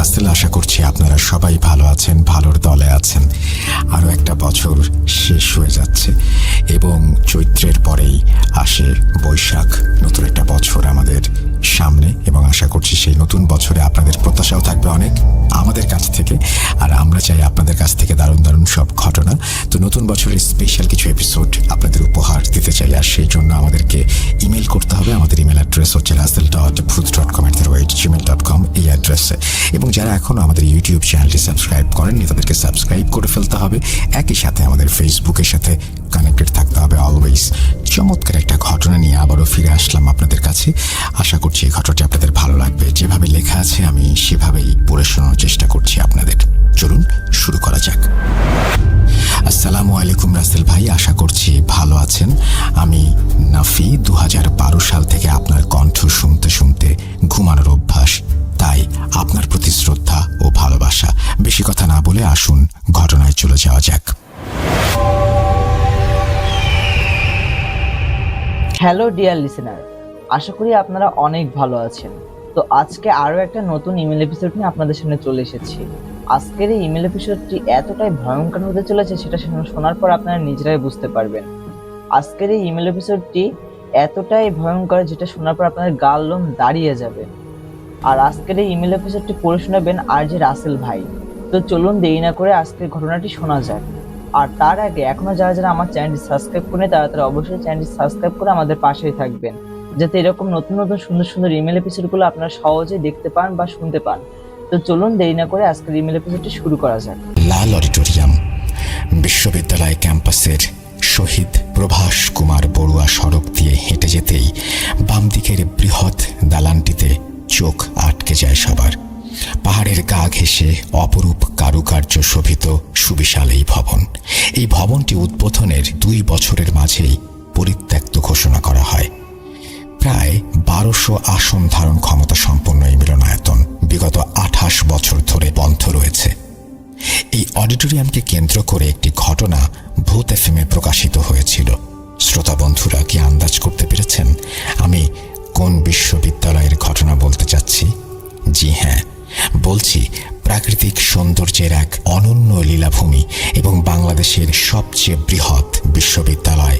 রাসেল। আশা করছি আপনারা সবাই ভালো আছেন, ভালোর দলে আছেন। আরও একটা বছর শেষ হয়ে যাচ্ছে এবং চৈত্রের পরেই আসে বৈশাখ। নতুন একটা বছর আমাদের সামনে এবং আশা করছি সেই নতুন বছরে আপনাদের প্রত্যাশাও থাকবে অনেক আমাদের কাছ থেকে, আর আমরা চাই আপনাদের কাছ থেকে দারুণ দারুণ সব ঘটনা। তো নতুন বছরের স্পেশাল কিছু এপিসোড আপনাদের উপহার দিতে চাই, আর সেই জন্য আমাদেরকে ইমেল করতে হবে। আমাদের ইমেল অ্যাড্রেস হচ্ছে rasel.booth.com@gmail.com এই অ্যাড্রেসে। এবং যারা এখনও আমাদের ইউটিউব চ্যানেলটি সাবস্ক্রাইব করেননি তাদেরকে সাবস্ক্রাইব করে ফেলতে হবে। একই সাথে আমাদের ফেসবুকের সাথে কানেক্টেড থাকতে হবে অলওয়েজ। চমৎকার একটা ঘটনা নিয়ে আবারও ফিরে আসলাম আপনাদের কাছে। আশা করছি এই ঘটনাটি আপনাদের ভালো লাগবে। যেভাবে লেখা আছে আমি সেভাবেই পড়ে শোনানোর চেষ্টা করছি আপনাদের। চলুন শুরু করা যাক। আসসালামু আলাইকুম রাসেল ভাই, আশা করছি ভালো আছেন। আমি নাফি। 2012 সাল থেকে আপনার কণ্ঠ শুনতে শুনতে ঘুমানোর অভ্যাস, তাই আপনার প্রতি শ্রদ্ধা ও ভালোবাসা। বেশি কথা না বলে আসুন ঘটনায় চলে যাওয়া যাক। হ্যালো ডিয়ার লিসেনার, আশা করি আপনারা অনেক ভালো আছেন। তো আজকে আরও একটা নতুন ইমেল এপিসোড নিয়ে আপনাদের সামনে চলে এসেছি। আজকের এই ইমেল এপিসোডটি এতটাই ভয়ঙ্কর হতে চলেছে সেটা শোনার পর আপনারা নিজেরাই বুঝতে পারবেন। আজকের এই ইমেল এপিসোডটি এতটাই ভয়ঙ্কর যেটা শোনার পর আপনাদের গাল লোম দাঁড়িয়ে যাবে। আর আজকের এই ইমেল এপিসোডটি পড়ে শোনাবেন RJ রাসেল ভাই। তো চলুন দেরি না করে আজকের ঘটনাটি শোনা যাক। আর তার আগে এখনো যারা যারা আমার চ্যানেলটি সাবস্ক্রাইব করেন তারা অবশ্যই চ্যানেলটি সাবস্ক্রাইব করে আমাদের পাশেই থাকবেন, যাতে এরকম নতুন নতুন সুন্দর সুন্দর ইমেল এপিসোডগুলো আপনারা সহজেই দেখতে পান বা শুনতে পান। তো চলুন দেরি না করে আজকের ইমেল এপিসোডটি শুরু করা যাক। লাল অডিটোরিয়াম বিশ্ববিদ্যালয় ক্যাম্পাসের শহীদ প্রভাস কুমার বড়ুয়া সড়ক দিয়ে হেঁটে যেতেই বাম দিকের বৃহৎ দালানটিতে চোখ আটকে যায় সবার। পাহাড়ের গা ঘেঁষে অপরূপ কারুকার্য শোভিত সুবিশাল এই ভবন। এই ভবনটি উদ্বোধনের 2 বছরের মাঝেই পরিত্যক্ত ঘোষণা করা হয়। প্রায় 1200 আসন ধারণ ক্ষমতা সম্পন্ন এই মিলনায়তন বিগত 28 বছর ধরে বন্ধ রয়েছে। এই অডিটোরিয়ামকে কেন্দ্র করে একটি ঘটনা ভূত এফএমে প্রকাশিত হয়েছিল। শ্রোতা বন্ধুরা কি আন্দাজ করতে পেরেছেন আমি কোন বিশ্ববিদ্যালয়ের ঘটনা বলতে চাচ্ছি? জি হ্যাঁ, বলছি প্রাকৃতিক সৌন্দর্যের এক অনন্য লীলাভূমি এবং বাংলাদেশের সবচেয়ে বৃহৎ বিশ্ববিদ্যালয়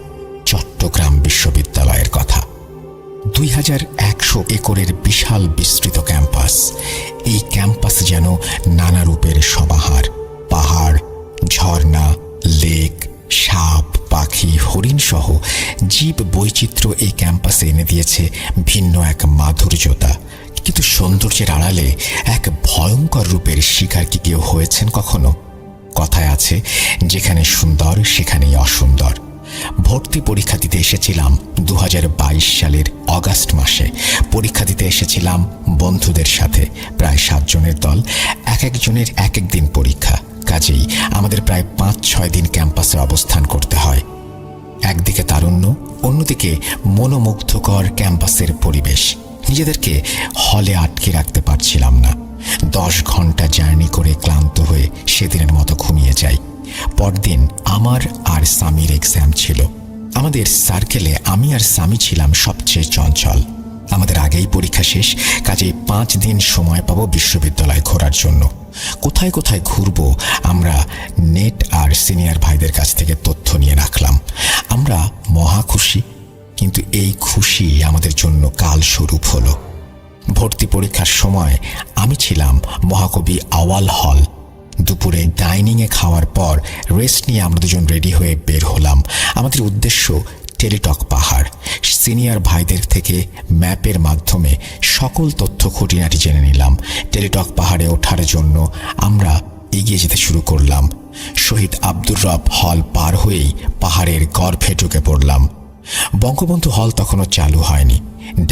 চট্টগ্রাম বিশ্ববিদ্যালয়ের কথা। 2100 একরের বিশাল বিস্তৃত ক্যাম্পাস। এই ক্যাম্পাস যেন নানা রূপের সমাহার। পাহাড়, ঝর্ণা, লেক, সাপ, পাখি, হরিণ সহ জীব বৈচিত্র্য এই ক্যাম্পাসে এনে দিয়েছে ভিন্ন এক মাধুর্যতা। কিন্তু সৌন্দর্যের আড়ালে এক ভয়ঙ্কর রূপের শিকার কি কেউ হয়েছেন কখনো? কথায় আছে, যেখানে সুন্দর সেখানেই অসুন্দর। ভর্তি পরীক্ষা দিতে এসেছিলাম 2022 সালের অগাস্ট মাসে। পরীক্ষা দিতে এসেছিলাম বন্ধুদের সাথে, প্রায় 7 জনের দল। এক একজনের এক এক দিন পরীক্ষা, কাজেই আমাদের প্রায় 5-6 দিন ক্যাম্পাসে অবস্থান করতে হয়। একদিকে তারুণ্য, অন্যদিকে মনোমুগ্ধকর ক্যাম্পাসের পরিবেশ। নিজেদেরকে হলে আটকে রাখতে পারছিলাম না। 10 ঘন্টা জার্নি করে ক্লান্ত হয়ে সেদিনের মতো ঘুমিয়ে যাই। পরদিন আমার আর সামির এক্সাম ছিল। আমাদের সার্কেলে আমি আর সামি ছিলাম সবচেয়ে চঞ্চল। আমাদের আগেই পরীক্ষা শেষ, কাজেই 5 দিন সময় পাবো বিশ্ববিদ্যালয় ঘোরার জন্য। কোথায় কোথায় ঘুরবো আমরা নেট আর সিনিয়র ভাইদের কাছ থেকে তথ্য নিয়ে রাখলাম। আমরা মহা খুশি, কিন্তু এই খুশি আমাদের জন্য কালস্বরূপ হলো। ভর্তি পরীক্ষার সময় আমি ছিলাম মহাকবি আওয়াল হল। দুপুরে ডাইনিংয়ে খাওয়ার পর রেস্ট নিয়ে আমরা দুজন রেডি হয়ে বের হলাম। আমাদের উদ্দেশ্য টেলিটক পাহাড়। সিনিয়র ভাইদের থেকে ম্যাপের মাধ্যমে সকল তথ্য খুঁটিনাটি জেনে নিলাম। টেলিটক পাহাড়ে ওঠার জন্য আমরা এগিয়ে যেতে শুরু করলাম। শহীদ আব্দুর রব হল পার হয়েই পাহাড়ের গর্ভে ঢুকে পড়লাম। বঙ্গবন্ধু হল তখনও চালু হয়নি।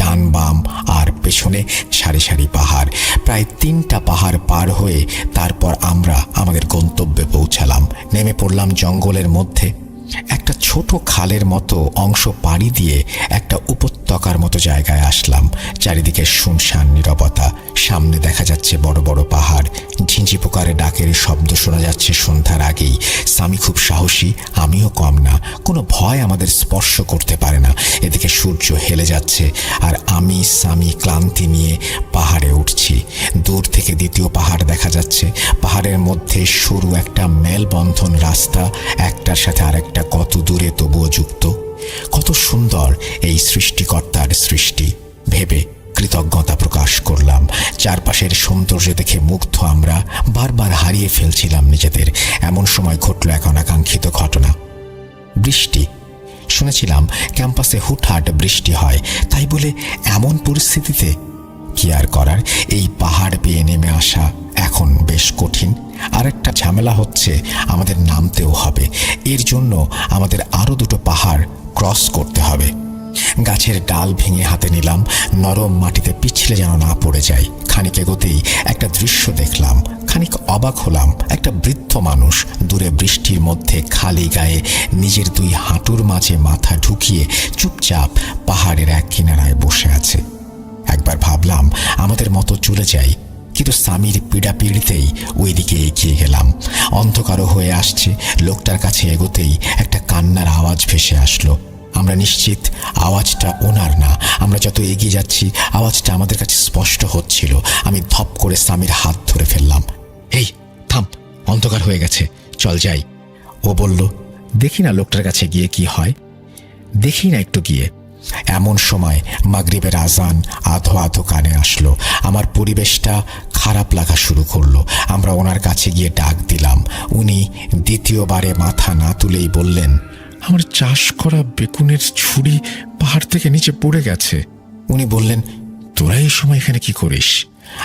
ডান বাম আর পেছনে সারি সারি পাহাড়। প্রায় 3টা পাহাড় পার হয়ে তারপর আমরা আমাদের গন্তব্যে পৌঁছালাম। নেমে পড়লাম জঙ্গলের মধ্যে। একটা ছোট খালের মতো অংশ পাড়ি দিয়ে একটা উপত্যকার মতো জায়গায় আসলাম। চারিদিকে শুনশান নীরবতা। সামনে দেখা যাচ্ছে বড় বড় পাহাড়। ঝিঁঝি পোকার ডাকের শব্দ শোনা যাচ্ছে সন্ধ্যার আগেই। সামি খুব সাহসী, আমিও কম না। কোনো ভয় আমাদের স্পর্শ করতে পারে না। এদিকে সূর্য হেলে যাচ্ছে আর আমি সামি ক্লান্তি নিয়ে পাহাড়ে উঠছি। দূর থেকে দ্বিতীয় পাহাড় যাচ্ছে পাহাড়ের মধ্যে সরু একটা মেলবন্ধন রাস্তা, একটার সাথে আরেকটা কত দূরে তবুও যুক্ত। কত সুন্দর এই সৃষ্টিকর্তার সৃষ্টি ভেবে কৃতজ্ঞতা প্রকাশ করলাম। চারপাশের সৌন্দর্য দেখে মুগ্ধ আমরা বারবার হারিয়ে ফেলছিলাম নিজেদের। এমন সময় ঘটল এক অনাকাঙ্ক্ষিত ঘটনা। বৃষ্টি। শুনেছিলাম ক্যাম্পাসে হুটহাট বৃষ্টি হয়, তাই বলে এমন পরিস্থিতিতে কি আর করার, এই পাহাড় বেয়ে নেমে আসা এখন বেশ কঠিন। আরেকটা ঝামেলা হচ্ছে আমাদের নামতেও হবে। এর জন্য আমাদের আরও দুটো পাহাড় ক্রস করতে হবে। গাছের ডাল ভেঙে হাতে নিলাম, নরম মাটিতে পিছলে যেন না পড়ে যায়। খানিক এগোতেই একটা দৃশ্য দেখলাম, খানিক অবাক হলাম। একটা বৃদ্ধ মানুষ দূরে বৃষ্টির মধ্যে খালি গায়ে নিজের দুই হাঁটুর মাঝে মাথা ঢুকিয়ে চুপচাপ পাহাড়ের এক কিনারায় বসে আছে। একবার ভাবলাম আমাদের মতো চলে যাই, কিন্তু স্বামীর পীড়াপিড়িতেই ওই দিকে এগিয়ে গেলাম। অন্ধকারও হয়ে আসছে। লোকটার কাছে এগোতেই একটা কান্নার আওয়াজ ভেসে আসলো। আমরা নিশ্চিত আওয়াজটা ওনার না। আমরা যত এগিয়ে যাচ্ছি আওয়াজটা আমাদের কাছে স্পষ্ট হচ্ছিল। আমি ধপ করে স্বামীর হাত ধরে ফেললাম। এই থাম, অন্ধকার হয়ে গেছে, চল যাই। ও বলল, দেখি না লোকটার কাছে গিয়ে কি হয়, দেখি না একটু গিয়ে। এমন সময় মাগরিবের আজান আধো আধো কানে আসলো। আমার পরিবেশটা খারাপ লাগা শুরু করলো। আমরা ওনার কাছে গিয়ে ডাক দিলাম। উনি দ্বিতীয়বারে মাথা না তুলেই বললেন, আমার চাষ করা বেগুনের ছুরি পাহাড় থেকে নিচে পড়ে গেছে। উনি বললেন, তোরা এই সময় এখানে কি করিস?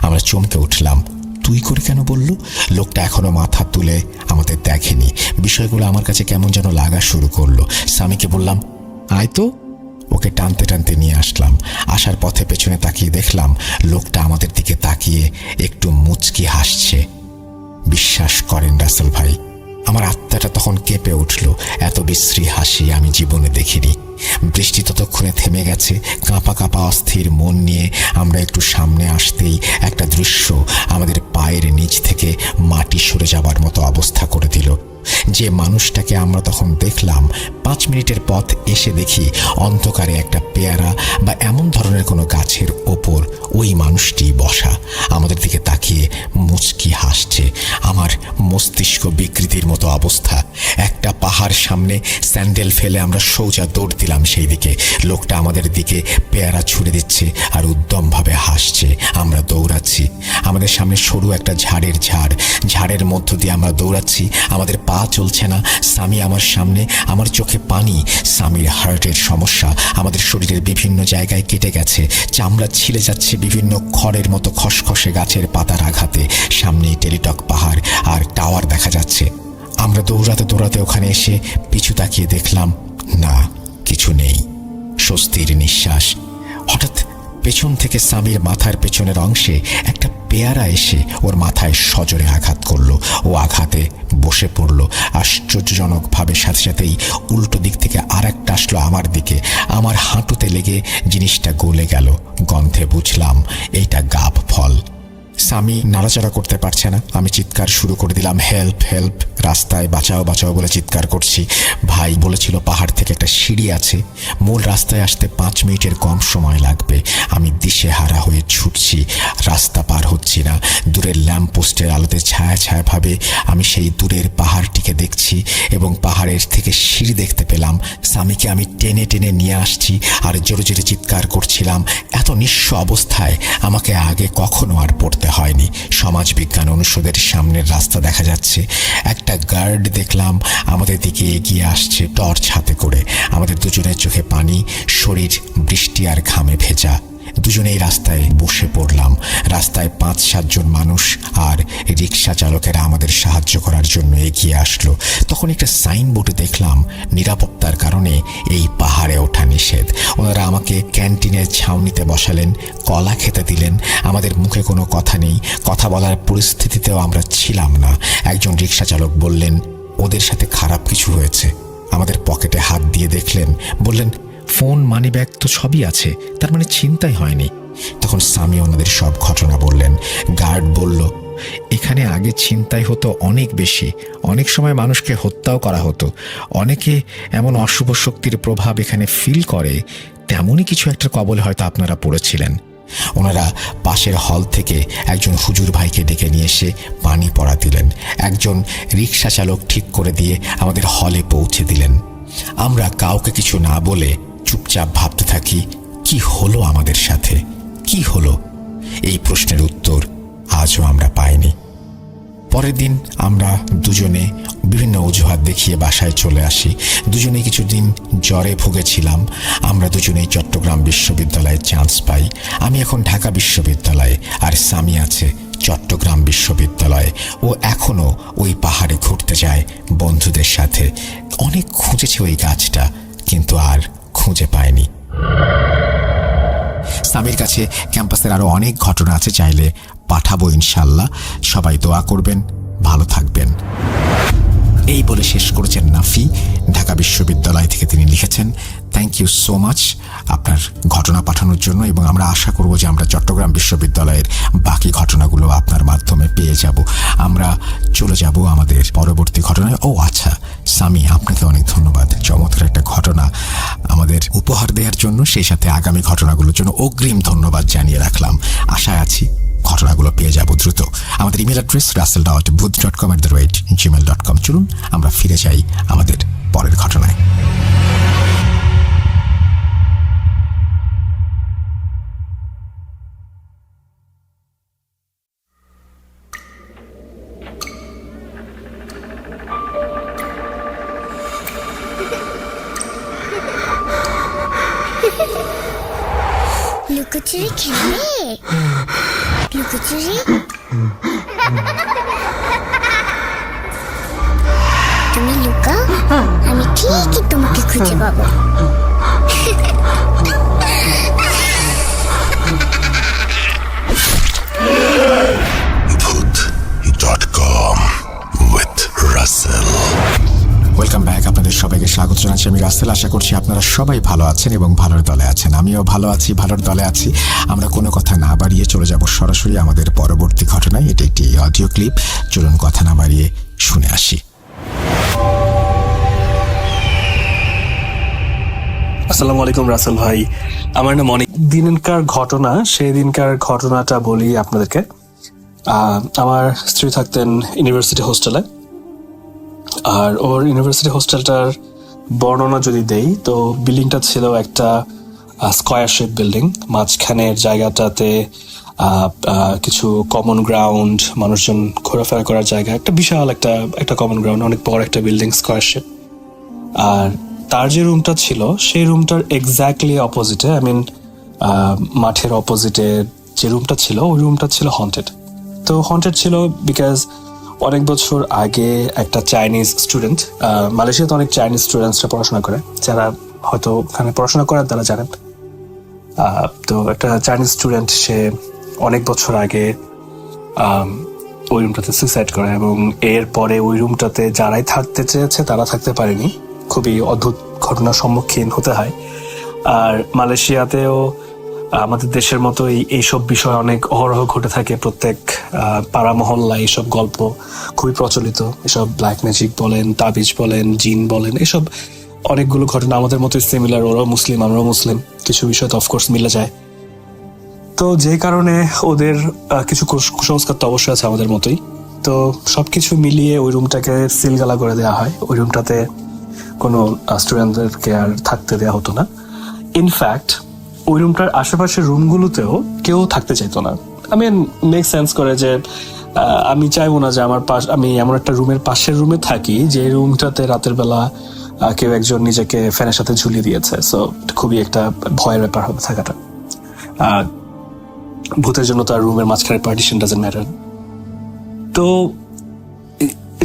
আমরা চমকে উঠলাম। তুই করে কেন বলল? লোকটা এখনো মাথা তুলে আমাদের দেখেনি। বিষয়গুলো আমার কাছে কেমন যেন লাগা শুরু করলো। স্বামীকে বললাম, আয় তো। ওকে টানতে টানতে নিয়ে আসলাম। আসার পথে পেছনে তাকিয়ে দেখলাম লোকটা আমাদের দিকে তাকিয়ে একটু মুচকি হাসছে। বিশ্বাস করেন রাসেল ভাই, আমার আত্মাটা তখন কেঁপে উঠল। এত বিশ্রী হাসি আমি জীবনে দেখিনি। বৃষ্টি ততক্ষণে থেমে গেছে। কাঁপা কাঁপা অস্থির মন নিয়ে আমরা একটু সামনে আসতেই একটা দৃশ্য আমাদের পায়ের নিচ থেকে মাটি সরে যাবার মতো অবস্থা করে দিল। যে মানুষটাকে আমরা তখন দেখলাম, 5 মিনিটের পথ এসে দেখি অন্ধকারে একটা পেয়ারা বা এমন ধরনের কোনো গাছের ওপর ওই মানুষটি বসা, আমাদের দিকে তাকিয়ে মুচকি হাসছে। আমার মস্তিষ্ক বিকৃতির মতো অবস্থা। একটা পাহাড় সামনে, স্যান্ডেল ফেলে আমরা সোজা দৌড় দিলাম সেই দিকে। লোকটা আমাদের দিকে পেয়ারা ছুড়ে দিচ্ছে আর উদ্যমভাবে হাসছে। আমরা দৌড়াচ্ছি। আমাদের সামনে সরু একটা ঝাড়ের ঝাড়, ঝাড়ের মধ্য দিয়ে আমরা দৌড়াচ্ছি। আমাদের পা চলছে না। স্বামী আমার সামনে, আমার চোখে পানি। স্বামীর হার্টের সমস্যা। আমাদের শরীরের বিভিন্ন জায়গায় কেটে গেছে, চামড়া ছিলে যাচ্ছে বিভিন্ন খড়ের মতো খসখসে গাছের পাতার আঘাতে। সামনে টেলিটক পাহাড় আর টাওয়ার দেখা যাচ্ছে। আমরা দৌড়াতে দৌড়াতে ওখানে এসে পিছু তাকিয়ে দেখলাম, না, কিছু নেই। স্বস্তির নিঃশ্বাস। হঠাৎ পেছন থেকে স্বামীর মাথার পেছনের অংশে একটা পেয়ারা এসে ওর মাথায় সজোরে আঘাত করলো। ও আঘাতে বসে পড়ল। আশ্চর্যজনকভাবে সাথে সাথেই উল্টো দিক থেকে আর একটা আসলো আমার দিকে। আমার হাঁটুতে লেগে জিনিসটা গলে গেল। গন্ধে বুঝলাম এইটা গাব ফল। স্বামী নাড়াচাড়া করতে পারছে না। আমি চিৎকার শুরু করে দিলাম, হেল্প হেল্প। রাস্তায় বাঁচাও বাঁচাও বলে চিৎকার করছি। ভাই বলেছিল পাহাড় থেকে একটা সিঁড়ি আছে, মূল রাস্তায় আসতে 5 মিনিটের কম সময় লাগবে। আমি দিশেহারা হয়ে ছুটছি, রাস্তা পার হচ্ছি না। দূরের ল্যাম্প পোস্টের আলোতে ছায়া ছায়া ভাবে আমি সেই দূরের পাহাড়টিকে দেখছি এবং পাহাড়ের থেকে সিঁড়ি দেখতে পেলাম। স্বামীকে আমি টেনে টেনে নিয়ে আসছি আর জোরে জোরে চিৎকার করছিলাম। এত নিঃস্ব অবস্থায় আমাকে আগে কখনো আর পড়তে হয়নি। সমাজবিজ্ঞান অনুষদের সামনের রাস্তা দেখা যাচ্ছে। একটা গার্ড দেখলাম আমাদের দিকে এগিয়ে আসছে টর্চ হাতে করে। আমাদের দুজনের চোখে পানি, শরীর বৃষ্টি আর ঘামে ভেজা। দুজনেই রাস্তায় বসে পড়লাম। রাস্তায় 5-7 জন মানুষ আর রিক্সা চালকেরা আমাদের সাহায্য করার জন্য এগিয়ে আসলো। তখন একটা সাইনবোর্ডে দেখলাম নিরাপত্তার কারণে এই পাহাড়ে ওঠা নিষেধ। ওনারা আমাকে ক্যান্টিনের ছাউনিতে বসালেন, কলা খেতে দিলেন। আমাদের মুখে কোনো কথা নেই, কথা বলার পরিস্থিতিতেও আমরা ছিলাম না। একজন রিক্সা চালক বললেন, ওদের সাথে খারাপ কিছু হয়েছে। আমাদের পকেটে হাত দিয়ে দেখলেন, বললেন, ফোন মানিব্যাগ তো সবই আছে, তার মানে ছিনতাই হয়নি। তখন স্বামী ওনাদের সব ঘটনা বললেন। গার্ড বলল, এখানে আগে ছিনতাই হতো অনেক বেশি, অনেক সময় মানুষকে হত্যাও করা হতো। অনেকে এমন অশুভ শক্তির প্রভাব এখানে ফিল করে, তেমনই কিছু একটা কবলে হয়তো আপনারা পড়েছিলেন। ওনারা পাশের হল থেকে একজন হুজুর ভাইকে ডেকে নিয়ে এসে পানি পড়া দিলেন, একজন রিক্সা চালক ঠিক করে দিয়ে আমাদের হলে পৌঁছে দিলেন। আমরা কাউকে কিছু না বলে চুপচাপ ভাবতে থাকি, কি হলো আমাদের সাথে, কি হলো? এই প্রশ্নের উত্তর আজও আমরা পাইনি। পরের দিন আমরা দুজনে বিভিন্ন অজুহাত দেখিয়ে বাসায় চলে আসি। দুজনে কিছুদিন জ্বরে ভুগেছিলাম। আমরা দুজনেই চট্টগ্রাম বিশ্ববিদ্যালয়ে চান্স পাই। আমি এখন ঢাকা বিশ্ববিদ্যালয়ে, আর সামি আছে চট্টগ্রাম বিশ্ববিদ্যালয়ে। ও এখনও ওই পাহাড়ে ঘুরতে যায় বন্ধুদের সাথে। অনেক খুঁজেছে ওই গাছটা, কিন্তু আর খুঁজে পায়নি। সামির কাছে ক্যাম্পাসের আরো অনেক ঘটনা আছে, চাইলে পাঠাবো ইনশাল্লাহ। সবাই দোয়া করবেন, ভালো থাকবেন। এই বলে শেষ করেছেন নাফি। ঢাকা বিশ্ববিদ্যালয় থেকে তিনি লিখেছেন, থ্যাংক ইউ সো মাচ আপনার ঘটনা পাঠানোর জন্য, এবং আমরা আশা করব যে আমরা চট্টগ্রাম বিশ্ববিদ্যালয়ের বাকি ঘটনাগুলো আপনার মাধ্যমে পেয়ে যাব। আমরা চলে যাব আমাদের পরবর্তী ঘটনায়। ও আচ্ছা সামি, আপনাকে অনেক ধন্যবাদ, চমৎকার একটা ঘটনা আমাদের উপহার দেওয়ার জন্য, সেই সাথে আগামী ঘটনাগুলোর জন্য অগ্রিম ধন্যবাদ জানিয়ে রাখলাম। আশায় আছি ঘটনাগুলো পেয়ে যাব দ্রুত। আমাদের ইমেল অ্যাড্রেস russell.booth.com@gmail.com। চলুন আমরা ফিরে যাই আমাদের পরের ঘটনায়। লুকোচুরি খেলবে? লুকোচুরি তুমি লুকাও, আমি ঠিকই তোমাকে খুঁজে পাবো। Booth.com with Russell. Welcome back. আপনাদের সবাইকে স্বাগত জানাচ্ছি, আমি রাসেল। আশা করছি আপনারা সবাই ভালো আছেন এবং ভালোর দলে আছেন। আমিও ভালো আছি, ভালোর দলে আছি। আমরা কোনো কথা না বাড়িয়ে চলে যাব সরাসরি আমাদের পরবর্তী ঘটনায়। এটি একটি অডিও ক্লিপ। চলুন কথা না বাড়িয়ে শুনে আসি। আসসালামু আলাইকুম রাসেল ভাই, আমার নাম অনেক দিনকার ঘটনা। সেই দিনকার ঘটনাটা বলি আপনাদেরকে। আমার স্ত্রী থাকতেন ইউনিভার্সিটি হোস্টেলে, আর ওর ইউনিভার্সিটি হোস্টেলটার বর্ণনা যদি দেই তো বিল্ডিংটা ছিল একটা স্কয়ার শেপ বিল্ডিং। মাঝখানের জায়গাটাতে কিছু কমন গ্রাউন্ড, মানুষজন ঘোরাফেরা করার জায়গা, একটা বিশাল একটা কমন গ্রাউন্ড, অনেক বড় একটা বিল্ডিং, স্কয়ার শেপ। আর তার যে রুমটা ছিল সেই রুমটার এক্স্যাক্টলি অপোজিটে, মাঠের অপোজিটে যে রুমটা ছিল ওই রুমটা ছিল হন্টেড। তো হন্টেড ছিল বিকজ অনেক বছর আগে একটা চাইনিজ স্টুডেন্ট, মালয়েশিয়াতে অনেক চাইনিজ স্টুডেন্টসরা পড়াশোনা করে, যারা হয়তো ওখানে পড়াশোনা করার তারা জানেন। তো একটা চাইনিজ স্টুডেন্ট, সে অনেক বছর আগে ওই রুমটাতে সুইসাইড করে, এবং এরপরে ওই রুমটাতে যারাই থাকতে চেয়েছে তারা থাকতে পারেনি। খুবই অদ্ভুত ঘটনার সম্মুখীন হতে হয়। আর মালয়েশিয়াতেও আমাদের দেশের মতোই এইসব বিষয় অনেক অহরহ ঘটে থাকে। প্রত্যেক পাড়া মহল্লায় এইসব গল্প খুবই প্রচলিত। এসব ব্ল্যাক ম্যাজিক বলেন, তাবিজ বলেন, জিন বলেন, এসব অনেকগুলো ঘটনা আমাদের মতোই সিমিলার। ওরাও মুসলিম, আমরাও মুসলিম, কিছু বিষয় তো অফকোর্স মিলে যায়। তো যে কারণে ওদের কিছু কুসংস্কার তো অবশ্যই আছে আমাদের মতোই। তো সবকিছু মিলিয়ে ওই রুমটাকে সিলগালা করে দেওয়া হয়। ওই রুমটাতে কোনো স্টুডেন্টদেরকে আর থাকতে দেওয়া হতো না। ইনফ্যাক্ট ওই রুমটার আশেপাশের রুমগুলোতেও কেউ থাকতে চাইতো না। মেক সেন্স করে যে আমি চাইবো না যে আমি এমন একটা রুমের পাশের রুমে থাকি যে রুমটাতে রাতের বেলা কেউ একজন নিজেকে ফ্যানের সাথে ঝুলিয়ে দিয়েছে। সো খুবই একটা ভয়ের ব্যাপার হবে থাকাটা। ভূতের জন্য তার রুমের মাঝখানে পার্টিশন ডাজন্ট ম্যাটার। তো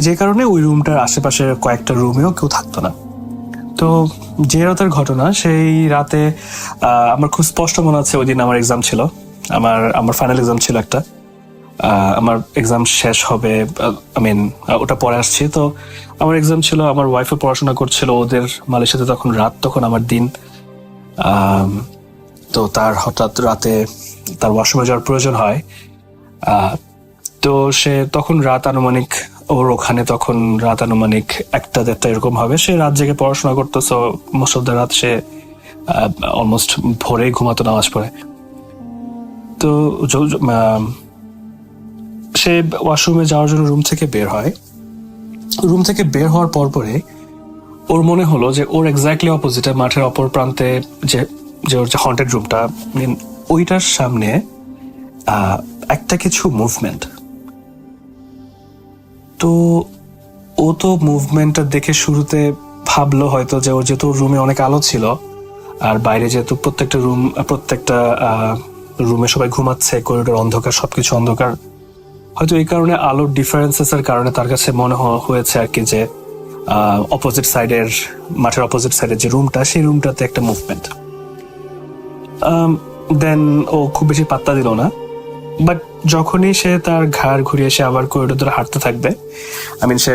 যে কারণে ওই রুমটার আশেপাশের কয়েকটা রুমেও কেউ থাকতো না। তো যে রাতের ঘটনা, সেই রাতে আমার খুব স্পষ্ট মনে আছে ওই দিন আমার এক্সাম ছিল, আমার ফাইনাল এক্সাম ছিল একটা। আমার এক্সাম শেষ হবে, ওটা পরে আসছি। তো আমার এক্সাম ছিল, আমার ওয়াইফও পড়াশোনা করছিল, ওদের মালয়েশিয়াতে তখন রাত, তখন আমার দিন। তো তার হঠাৎ রাতে তার ওয়াশরুমে যাওয়ার প্রয়োজন হয়। তো সে তখন রাত আনুমানিক, ওর ওখানে তখন রাত আনুমানিক 1-1:30 এরকম হবে। সে রাত জেগে পড়াশোনা করতো। সো মোস্ট অফ দ্য রাত সে অলমোস্ট ভোরেই ঘুমাতো নামাজ পড়ে। তো সে ওয়াশরুমে যাওয়ার জন্য রুম থেকে বের হয়। রুম থেকে বের হওয়ার পরে ওর মনে হলো যে ওর এক্স্যাক্টলি অপোজিটে মাঠের অপর প্রান্তে যে ওর যে হন্টেড রুমটা, ওইটার সামনে একটা কিছু মুভমেন্ট। তো ও তো মুভমেন্টটা দেখে শুরুতে ভাবলো হয়তো যে ওর যেহেতু রুমে অনেক আলো ছিল আর বাইরে যেহেতু প্রত্যেকটা রুমে সবাই ঘুমাচ্ছে, করিডোর অন্ধকার, সবকিছু অন্ধকার, হয়তো এই কারণে আলোর ডিফারেন্সেস এর কারণে তার কাছে মনে হয়েছে আর কি যে মাঠের অপোজিট সাইডের যে রুমটা, সেই রুমটাতে একটা মুভমেন্ট। দেন ও খুব বেশি পাত্তা দিল না, বাট যখনই সে তার ঘাড় ঘুরিয়ে সে আবার করিডোর ধরে হাঁটতে থাকবে, সে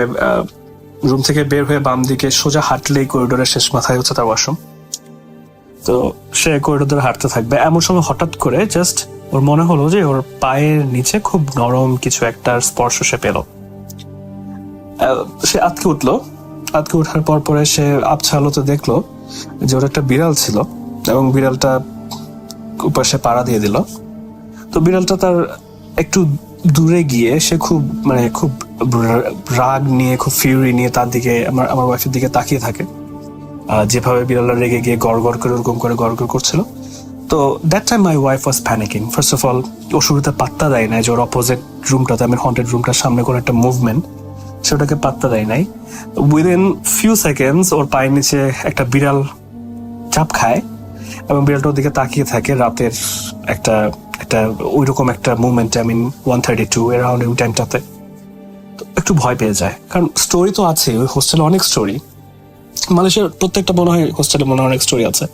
রুম থেকে বের হয়ে বাম দিকে সোজা হাঁটলেই করিডোরের শেষ মাথায় হচ্ছে তার ওয়াশরুম। তো সে করিডোর ধরে হাঁটতে থাকবে, এমন সময় হঠাৎ করে জাস্ট ওর মনে হলো যে ওর পায়ের নিচে খুব নরম কিছু একটা স্পর্শ সে পেল। সে আতকে উঠার পরে সে আবছা আলোতে দেখলো যে ওর একটা বিড়াল ছিল এবং বিড়ালটা উপর সে পাড়া দিয়ে দিল। তো বিড়ালটা তার একটু দূরে গিয়ে সে খুব রাগ নিয়ে, খুব ফিউরি নিয়ে তার দিকে, আমার ওয়াইফের দিকে তাকিয়ে থাকে, যেভাবে বিড়ালটা রেগে গিয়ে গড় করে ওরকম করে গড় করছিল। তো that time my wife was panicking. First of all ও শুরুতে পাত্তা দেয় নাই যে ওর অপোজিট রুমটাতে, হন্টেড রুমটার সামনে কোনো একটা মুভমেন্ট, সেটাকে পাত্তা দেয় নাই। উইদিন ফিউ সেকেন্ডস ওর পায়ের নিচে একটা বিড়াল চাপ খায় এবং বিড়ালটার দিকে তাকিয়ে থাকে। রাতের একটা ওইরকম একটা মুভমেন্টে, 1:32 অ্যারাউন্ড ওই টাইমটাতে একটু ভয় পেয়ে যায়। কারণ স্টোরি তো আছে, ওই হোস্টেলে অনেক স্টোরি, মালয়েশিয়ার প্রত্যেকটা মনে হয় হোস্টেলে অনেক স্টোরি আছে।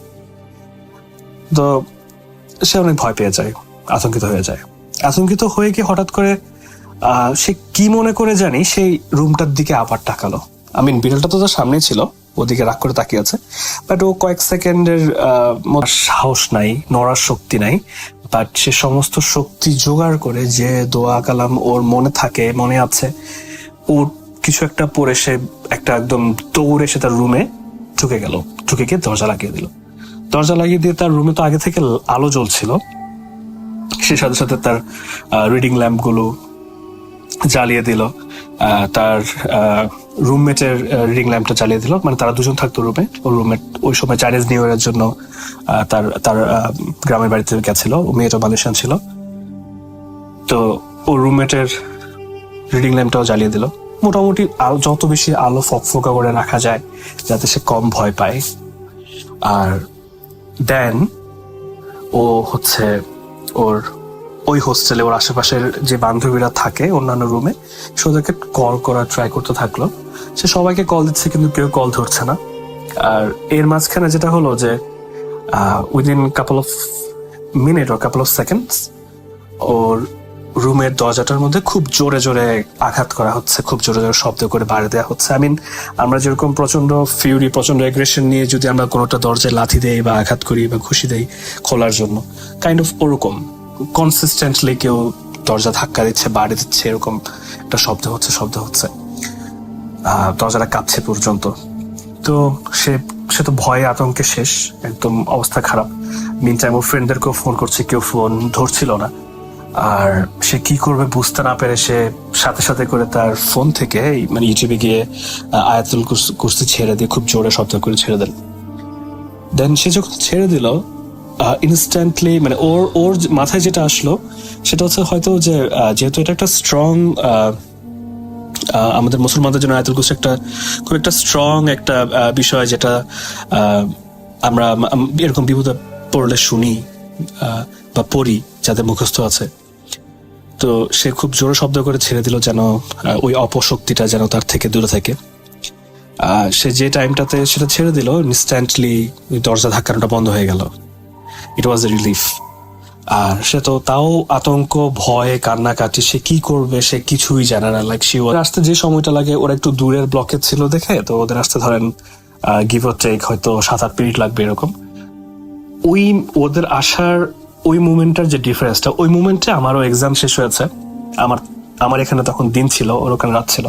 তো সে অনেক ভয় পেয়ে যায়, আতঙ্কিত হয়ে কি হঠাৎ করে সে কি মনে করে জানি সেই রুমটার দিকে আবার তাকালো। বিড়ালটা তো তার সামনে ছিল, ওদিকে রাগ করে তাকিয়ে আছে, বাট ও কয়েক সেকেন্ডের সাহস নাই, নড়ার শক্তি নাই, বাট সে সমস্ত শক্তি জোগাড় করে যে দোয়া কালাম ওর মনে আছে, ওর কিছু একটা পরে সে একদম দৌড়ে সে তার রুমে ঢুকে গিয়ে দরজা লাগিয়ে দিয়ে তার রুমে তো আগে থেকে আলো জ্বলছিল, সে সাথে সাথে তার রিডিং ল্যাম্প গুলো জ্বালিয়ে দিল, তার রুমমেটের রিডিং ল্যাম্পটা জ্বালিয়ে দিল। তারা দুজন থাকতো রুমে। ওর রুমমেট ওই সময় চাইনিজ নিউ ইয়ারের জন্য তার গ্রামের বাড়িতে গেছিল, মেয়েটা মালয়েশিয়ান ছিল। তো ওর রুমমেটের রিডিং ল্যাম্পটাও জ্বালিয়ে দিল। মোটামুটি যত বেশি আলো ফকফকা করে রাখা যায় যাতে সে কম ভয় পায়। আর দেন ও হচ্ছে ওই হোস্টেলে ওর আশেপাশের যে বান্ধবীরা থাকে অন্যান্য রুমে, সে ওদেরকে কল করার ট্রাই করতে থাকলো। সে সবাইকে কল দিচ্ছে কিন্তু কেউ কল ধরছে না। আর এর মাঝখানে যেটা হলো যে within couple of minute or couple of seconds ওর রুমের দরজাটার মধ্যে খুব জোরে জোরে আঘাত করা হচ্ছে, খুব জোরে জোরে শব্দ করে বাড়ি দেওয়া হচ্ছে। আমরা যেরকম প্রচন্ড ফিউরি, প্রচন্ড অ্যাগ্রেশন নিয়ে যদি আমরা কোনোটা দরজায় লাথি দেই বা আঘাত করি বা ঘুষি দেই খোলার জন্য, কাইন্ড অফ ওরকম কনসিস্টেন্টলি কেউ দরজা ধাক্কা দিচ্ছে, বাড়ি দিচ্ছে, এরকম একটা শব্দ হচ্ছে, দরজাটা কাঁপছে পর্যন্ত। তো সে তো ভয়ে আতঙ্কে শেষ, একদম অবস্থা খারাপ। মিন টাইম ওর ফ্রেন্ডদেরকেও ফোন করছে, কেউ ফোন ধরছিল না। আর সে কি করবে বুঝতে না পেরে সে সাথে সাথে করে তার ফোন থেকে ইউটিউবে গিয়ে আয়াতুল কুরসি ছেড়ে দিয়ে খুব জোরে শব্দ করে ছেড়ে দিল। দেন সে যখন ছেড়ে দিল, ইনস্ট্যান্টলি ওর মাথায় যেটা আসলো সেটা হচ্ছে হয়তো যে যেহেতু এটা একটা স্ট্রং, আমাদের মুসলমানদের জন্য আয়াতুল কুরসি খুব একটা স্ট্রং একটা বিষয়, যেটা আমরা এরকম বিপদে পড়লে শুনি বা পড়ি যাদের মুখস্থ আছে। তো সে খুব জোরে শব্দ করে ছেড়ে দিল যেন ওই অপশক্তিটা যেন তার থেকে দূরে থাকে। সে যে টাইমটাতে সেটা ছেড়ে দিল, ইনস্ট্যান্টলি দরজা ধাক্কানোটা বন্ধ হয়ে গেল। ইট ওয়াজ এ রিলিফ। আর সে তো তাও আতঙ্ক, ভয়ে, কান্নাকাটি, সে কি করবে সে কিছুই জানে না। আসতে যে সময়টা লাগে, ওরা একটু দূরের ব্লকে ছিল দেখে, তো ওদের আসতে ধরেন গিভ অর টেক হয়তো 7-8 মিনিট লাগবে এরকম। ওদের আসার ওই মুমেন্টটার যে ডিফারেন্সটা, ওই মুমেন্টে আমারও এক্সাম শেষ হয়েছে। আমার এখানে তখন দিন ছিল, ওর ওখানে রাত ছিল।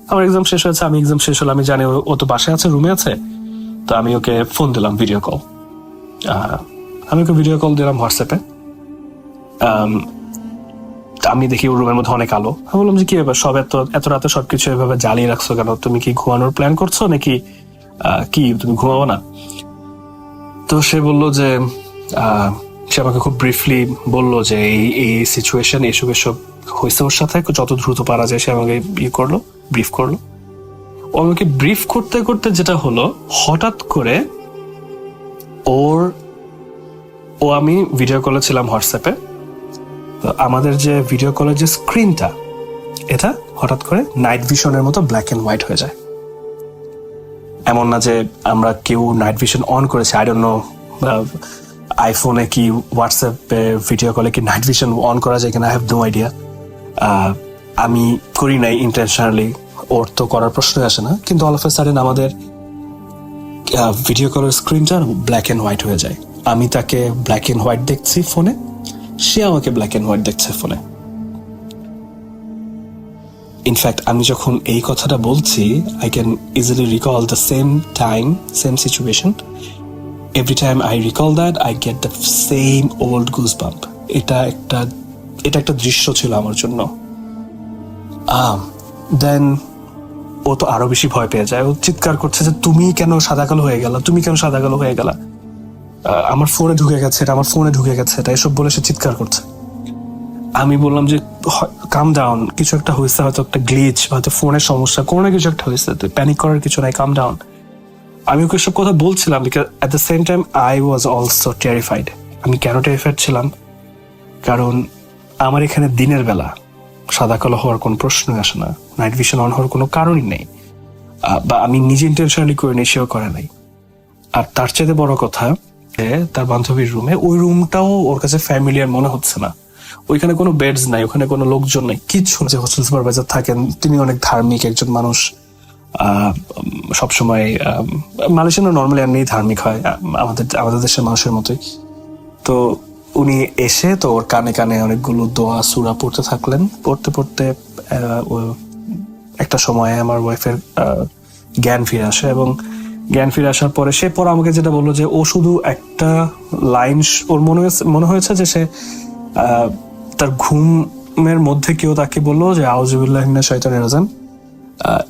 আমার এক্সাম শেষ হয়েছে, আমি এক্সাম শেষ হলে আমি জানি ও তো বাসায় আছে, রুমে আছে। তো আমি ওকে ফোন দিলাম, ভিডিও কল দিলাম হোয়াটসঅ্যাপে। আমি দেখি ওর রুমের মধ্যে অনেক আলো। আমি বললাম যে কি ব্যাপার, সব এত রাতে সবকিছু এভাবে জ্বালিয়ে রাখছো কেন? তুমি কি ঘুমানোর প্ল্যান করছো নাকি কি তুমি ঘুমাবো না? তো সে বললো যে সে আমাকে খুব ব্রিফলি বললো যে এই সিচুয়েশন এসব হয়েছে ওর সাথে, যত দ্রুত পারা যায় সে আমাকে ব্রিফ করলো। ও আমাকে ব্রিফ করতে করতে যেটা হলো, হঠাৎ করে আমি ভিডিও কলে ছিলাম হোয়াটসঅ্যাপে। তো আমাদের যে ভিডিও কলের যে স্ক্রিনটা, এটা হঠাৎ করে নাইট ভিশনের মতো ব্ল্যাক এন্ড হোয়াইট হয়ে যায়। এমন না যে আমরা কেউ নাইট ভিশন অন করেছে, আই ডোন্ট নো আইফোনে কি হোয়াটসঅ্যাপে ভিডিও কলে কি নাইট ভিশন অন করা যায় কিনা, আই হ্যাভ নো আইডিয়া। আমি করি নাই ইন্টেনশনালি, ওর তো করার প্রশ্নই আসে না। কিন্তু অল অফ এ সাডেন আমাদের ভিডিও কলের স্ক্রিনটা ব্ল্যাক এন্ড হোয়াইট হয়ে যায়। আমি তাকে ব্ল্যাক এন্ড হোয়াইট দেখছি ফোনে, সে আমাকে ব্ল্যাক এন্ড হোয়াইট দেখছে ফোনে। ইনফ্যাক্ট আমি যখন এই কথাটা বলছি, I can easily recall the same time, same situation. Every time I recall that, I get the same old goosebump. এটা একটা দৃশ্য ছিল আমার জন্য। দেন ও তো আরো বেশি ভয় পেয়ে যায়। ও চিৎকার করছে যে তুমি কেন সাদা কালো হয়ে গেলা, তুমি কেন সাদা কালো হয়ে গেলা, আমার ফোনে ঢুকে গেছে এটা, আমার ফোনে ঢুকে গেছে এটা, এসব বলে সে চিৎকার করছে। আমি বললাম যে কাম ডাউন, কিছু একটা হয়েছে, হয়তো একটা গ্লিচ, হয়তো ফোনের সমস্যা, কোনো না কিছু একটা হয়েছে, তুই প্যানিক করার কিছু নাই, কাম ডাউন। আমি ওকে সব কথা বলছিলাম, because at the same time I was also terrified. আমি কেন টেরিফাইড ছিলাম? কারণ আমার এখানে দিনের বেলা সাদা কালো হওয়ার কোনো প্রশ্নই আসে না, নাইট ভিশন অন হওয়ার কোনো কারণই নেই, বা আমি নিজে ইন্টেনশনালি করে নেই, সেও করে নাই। আর তার চাইতে বড় কথা, তার বান্ধবীর রুমে, ওই রুমটাও ওর কাছে ফ্যামিলিয়ার মনে হচ্ছে না। ওইখানে কোনো বেডস নাই, ওখানে কোনো লোকজন নাই, কিচ্ছু। যে হোস্টেল সুপারভাইজার থাকেন তিনি অনেক ধার্মিক একজন মানুষ, সবসময় মালয়েশিয়ানরা নর্মালি এমনি ধার্মিক হয়, আমাদের দেশের মানুষের মতোই। তো উনি এসে তো ওর কানে কানে অনেকগুলো দোয়া সূরা পড়তে থাকলেন। পড়তে একটা সময়ে আমার ওয়াইফের জ্ঞান ফিরে আসে, এবং জ্ঞান ফিরে আসার পরে সে পরে আমাকে যেটা বললো যে ও শুধু একটা লাইন ওর মনে হয়েছে যে সে তার ঘুমের মধ্যে কেউ তাকে বললো যে আউযুবিল্লাহি মিনাশ শাইতানির রাজিম,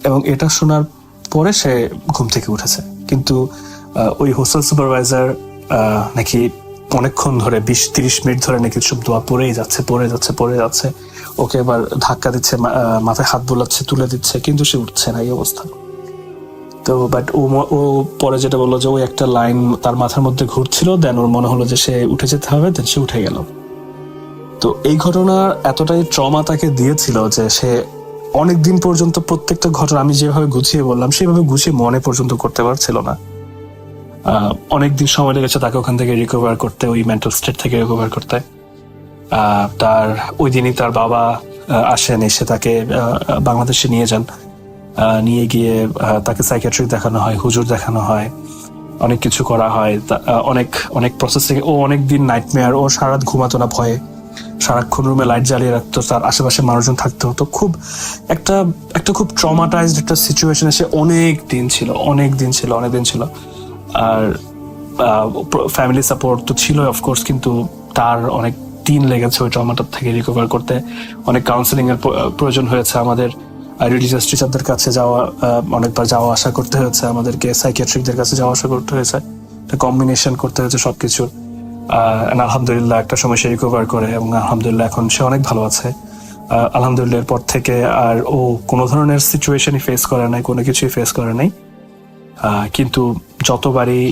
এবং এটা শোনার পরে সে ঘুম থেকে উঠেছে। কিন্তু ওই হোস্টেল সুপারভাইজার নাকি অনেকক্ষণ ধরে 20-30 মিনিট ধরে নাকি সব দোয়া পড়েই যাচ্ছে। ওকে এবার ধাক্কা দিচ্ছে, মাথায় হাত বোলাচ্ছে, তুলে দিচ্ছে, কিন্তু সে উঠছে না, এই অবস্থা। তো বাট ও পরে যেটা বললো যে ওই একটা লাইন তার মাথার মধ্যে ঘুরছিল, দেন ওর মনে হলো যে সে উঠে যেতে হবে, দেন সে উঠে গেল। তো এই ঘটনা এতটাই ট্রমা তাকে দিয়েছিল যে সে অনেকদিন পর্যন্ত প্রত্যেকটা ঘটনা আমি যেভাবে গুছিয়ে বললাম সেভাবে গুছিয়ে মনে পর্যন্ত করতে পারছিল না। অনেকদিন সময় লেগেছে তাকে ওখান থেকে রিকভার করতে, ওই মেন্টাল স্টেট থেকে রিকভার করতে। তার ওই দিনই তার বাবা আসেন, এসে তাকে বাংলাদেশে নিয়ে যান। নিয়ে গিয়ে তাকে সাইকিয়াট্রিক দেখানো হয়, হুজুর দেখানো হয়, অনেক কিছু করা হয়, অনেক প্রসেস থেকে। ও অনেকদিন নাইটমেয়ার, ও সারা রাত ঘুমাতো না ভয়ে, সারাক্ষণ রুমে লাইট জ্বালিয়ে রাখতো, তার আশেপাশে মানুষজন থাকতে হতো। খুব একটা খুব ট্রমাটাইজড একটা সিচুয়েশনে সে অনেক দিন ছিল। আর ফ্যামিলি সাপোর্ট তো ছিল অফকোর্স, কিন্তু তার অনেক দিন লেগেছে ওই ট্রমাটার থেকে রিকভার করতে। অনেক কাউন্সেলিং এর প্রয়োজন হয়েছে, আমাদের রিলিজিয়াস টিচারদের কাছে অনেকবার যাওয়া আসা করতে হয়েছে, আমাদেরকে সাইকিয়াট্রিকদের কাছে যাওয়া আসা করতে হয়েছে, কম্বিনেশন করতে হয়েছে সবকিছু। আলহামদুলিল্লাহ একটা সময় সে রিকভার করে, এবং আলহামদুলিল্লাহ এখন সে অনেক ভালো আছে। আলহামদুলিল্লাহ এরপর থেকে আর ও কোনো ধরনের সিচুয়েশনই ফেস করে নাই, কোনো কিছুই ফেস করে নাই। কিন্তু যতবারই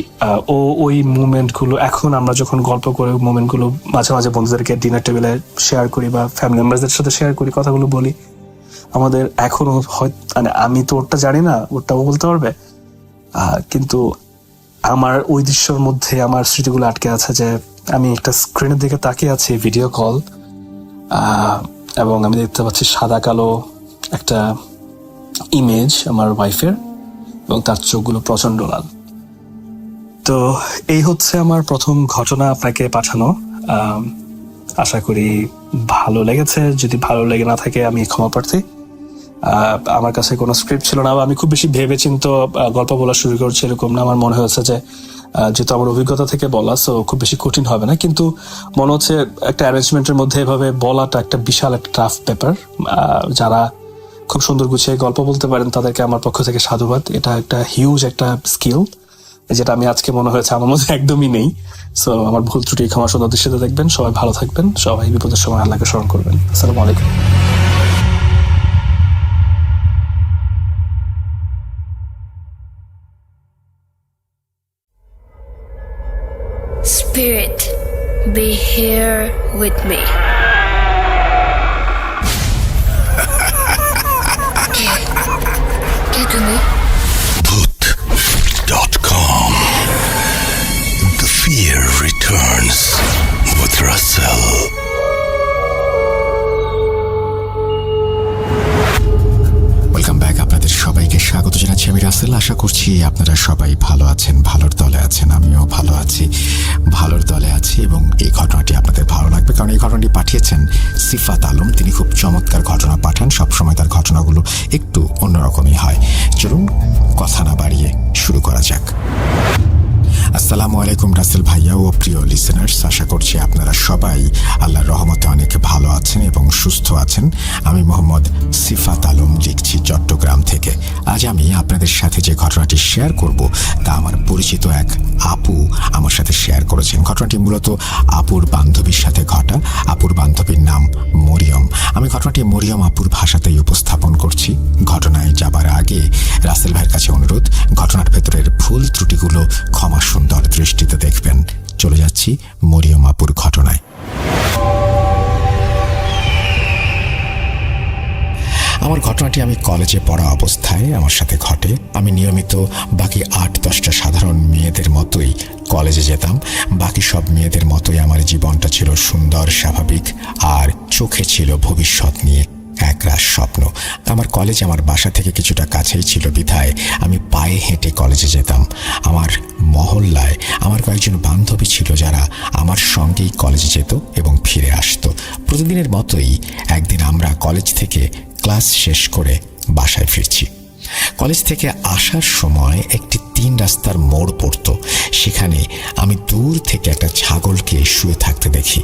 ওই মুভমেন্টগুলো, এখন আমরা যখন গল্প করে মুভমেন্টগুলো মাঝে মাঝে বন্ধুদেরকে ডিনার টেবিলে শেয়ার করি বা ফ্যামিলি মেম্বারদের সাথে শেয়ার করি, কথাগুলো বলি, আমাদের এখনো মানে আমি তো ওরটা জানি না, ওরটাও বলতে পারবে, কিন্তু আমার ওই দৃশ্যের মধ্যে আমার স্মৃতিগুলো আটকে আছে। যে আমি একটা স্ক্রিনের দিকে তাকিয়ে আছি, ভিডিও কল, এবং আমি দেখতে পাচ্ছি সাদা কালো একটা ইমেজ আমার ওয়াইফের, এবং তার চোখগুলো প্রচন্ড লাল। তো এই হচ্ছে আমার প্রথম ঘটনা আপনাকে পাঠানো। আশা করি ভালো লেগেছে। যদি ভালো লেগে না থাকে আমি ক্ষমা প্রার্থী। আমার কাছে কোনো স্ক্রিপ্ট ছিল না, আমি খুব বেশি ভেবেচিন্তে গল্প বলা শুরু করছি এরকম না। আমার মনে হয়েছে যে যেহেতু আমার অভিজ্ঞতা থেকে বলা, সো খুব বেশি কঠিন হবে না, কিন্তু মনে হচ্ছে একটা অ্যারেঞ্জমেন্টের মধ্যে এভাবে বলাটা একটা বিশাল একটা টাফ ব্যাপার। যারা খুব সুন্দর গুছিয়ে গল্প বলতে পারেন তাদেরকে আমার পক্ষ থেকে সাধুবাদ। এটা একটা হিউজ একটা স্কিল, যেটা আমি আজকে মনে হয়েছে আমার মধ্যে একদমই নেই। সো আমার ভুল ত্রুটি ক্ষমা সুন্দর দৃষ্টিতে দেখবেন। সবাই ভালো থাকবেন, সবাই বিপদের সময় আল্লাহকে স্মরণ করবেন। আসসালামু আলাইকুম। Spirit, be here with me. কে তুমি? Bhoot.com. The fear returns with Russell. Welcome back. আপনাদের সবাইকে স্বাগত জানাচ্ছি, আমি রাসেল। আশা করছি আপনারা সবাই ভালো আছেন, ভালোর দলে আছেন। আমিও ভালো আছি, ভালোর দলে আছি, এবং এই ঘটনাটি আপনাদের ভালো লাগবে, কারণ এই ঘটনাটি পাঠিয়েছেন সিফাত আলম। তিনি খুব চমৎকার ঘটনা পাঠান, সবসময় তার ঘটনাগুলো একটু অন্যরকমই হয়। চলুন কথা না বাড়িয়ে শুরু করা যাক। আসসালামু আলাইকুম রাসেল ভাইয়া ও প্রিয় লিসেনার্স, আশা করছি আপনারা সবাই আল্লাহর রহমতে অনেক ভালো আছেন এবং সুস্থ আছেন। আমি মোহাম্মদ সিফাত আলম, লিখছি চট্টগ্রাম থেকে। আজ আমি আপনাদের সাথে যে ঘটনাটি শেয়ার করব তা আমার পরিচিত এক আপু আমার সাথে শেয়ার করেছেন। ঘটনাটি মূলত আপুর বান্ধবীর সাথে ঘটা। আপুর বান্ধবীর নাম মরিয়ম। আমি ঘটনাটি মরিয়ম আপুর ভাষাতেই উপস্থাপন করছি। ঘটনায় যাবার আগে রাসেল ভাইয়ের কাছে অনুরোধ, ঘটনার ভেতরের ভুল ত্রুটিগুলো ক্ষমা সুন্দর দৃষ্টিতে দেখবেন। চলে যাচ্ছি মরিয়ম আপুর ঘটনায়। আমার ঘটনাটি আমি কলেজে পড়া অবস্থায় আমার সাথে ঘটে। আমি নিয়মিত বাকি 8-10টা সাধারণ মেয়েদের মতোই কলেজে যেতাম। বাকি সব মেয়েদের মতোই আমার জীবনটা ছিল সুন্দর, স্বাভাবিক, আর চোখে ছিল ভবিষ্যৎ নিয়ে একরাশ স্বপ্ন। আমার কলেজ আমার বাসা থেকে কিছুটা কাছেই ছিল বিধায় আমি পায়ে হেঁটে কলেজে যেতাম। আমার মহল্লায় আমার কয়েকজন বান্ধবী ছিল যারা আমার সঙ্গেই কলেজে যেত এবং ফিরে আসতো। প্রতিদিনের মতোই একদিন আমরা কলেজ থেকে ক্লাস শেষ করে বাসায় ফিরছি। কলেজ থেকে আসার সময় একটি 3 রাস্তার মোড় পড়তো। সেখানে আমি দূর থেকে একটা ছাগলকে শুয়ে থাকতে দেখি।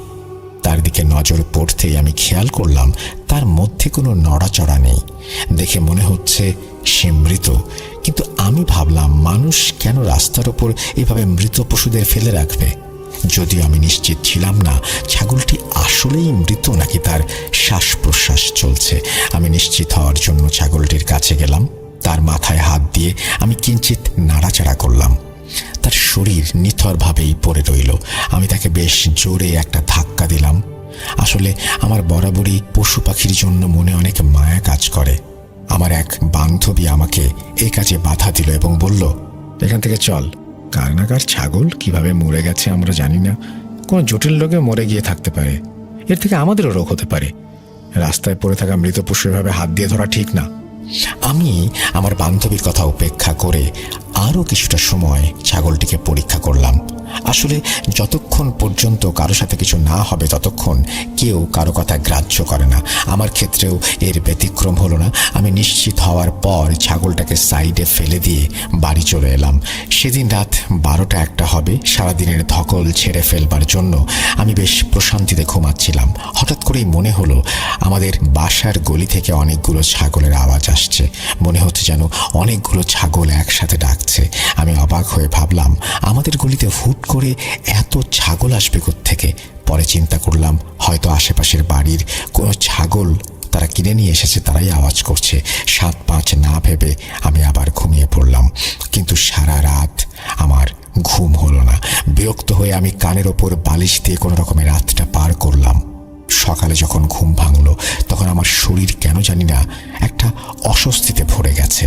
তার দিকে নজর পড়তেই আমি খেয়াল করলাম তার মধ্যে কোনো নড়াচড়া নেই। দেখে মনে হচ্ছে সে মৃত, কিন্তু আমি ভাবলাম মানুষ কেন রাস্তার ওপর এভাবে মৃত পশুদের ফেলে রাখবে। যদিও আমি নিশ্চিত ছিলাম না ছাগলটি আসলেই মৃত নাকি তার শ্বাস প্রশ্বাস চলছে। আমি নিশ্চিত হওয়ার জন্য ছাগলটির কাছে গেলাম। তার মাথায় হাত দিয়ে আমি কিঞ্চিত নাড়াচাড়া করলাম। তার শরীর নিথরভাবেই পড়ে রইল। আমি তাকে বেশ জোরে একটা ধাক্কা দিলাম। আসলে আমার বরাবরই পশু পাখির জন্য মনে অনেক মায়া কাজ করে। আমার এক বান্ধবী আমাকে এই কাজে বাধা দিল এবং বলল, এখান থেকে চল। কার না কার ছাগল কিভাবে মরে গেছে আমরা জানি না, কোনো জটিল রোগে মরে গিয়ে থাকতে পারে, এর থেকে আমাদেরও রোগ হতে পারে। রাস্তায় পড়ে থাকা মৃত পশু এভাবে হাত দিয়ে ধরা ঠিক না। আমি আমার বান্ধবীর কথা উপেক্ষা করে আরও কিছুটা সময় ছাগলটিকে পরীক্ষা করলাম। আসলে যতক্ষণ পর্যন্ত কারো সাথে কিছু না হবে ততক্ষণ কেউ কারো কথা গ্রাহ্য করে না। আমার ক্ষেত্রেও এর ব্যতিক্রম হলো না। আমি নিশ্চিত হওয়ার পর ছাগলটাকে সাইডে ফেলে দিয়ে বাড়ি চলে এলাম। সেদিন রাত 12টা-1টা হবে। সারাদিনের ধকল ছেড়ে ফেলবার জন্য আমি বেশ প্রশান্তিতে ঘুমাচ্ছিলাম। হঠাৎ করেই মনে হলো আমাদের বাসার গলি থেকে অনেকগুলো ছাগলের আওয়াজ আসছে। মনে হচ্ছে যেন অনেকগুলো ছাগল একসাথে ডাকছে। আমি অবাক হয়ে ভাবলাম আমাদের গলিতে হুট করে এত ছাগল আসবে কোত্থেকে। পরে চিন্তা করলাম হয়তো আশেপাশের বাড়ির কোনো ছাগল তারা কিনে নিয়ে এসেছে, তারাই আওয়াজ করছে। 7-5 না ভেবে আমি আবার ঘুমিয়ে পড়লাম, কিন্তু সারা রাত আমার ঘুম হলো না। বিরক্ত হয়ে আমি কানের ওপর বালিশ দিয়ে কোনো রকমের রাতটা পার করলাম। সকালে যখন ঘুম ভাঙল তখন আমার শরীর কেন জানি না একটা অস্বস্তিতে ভরে গেছে।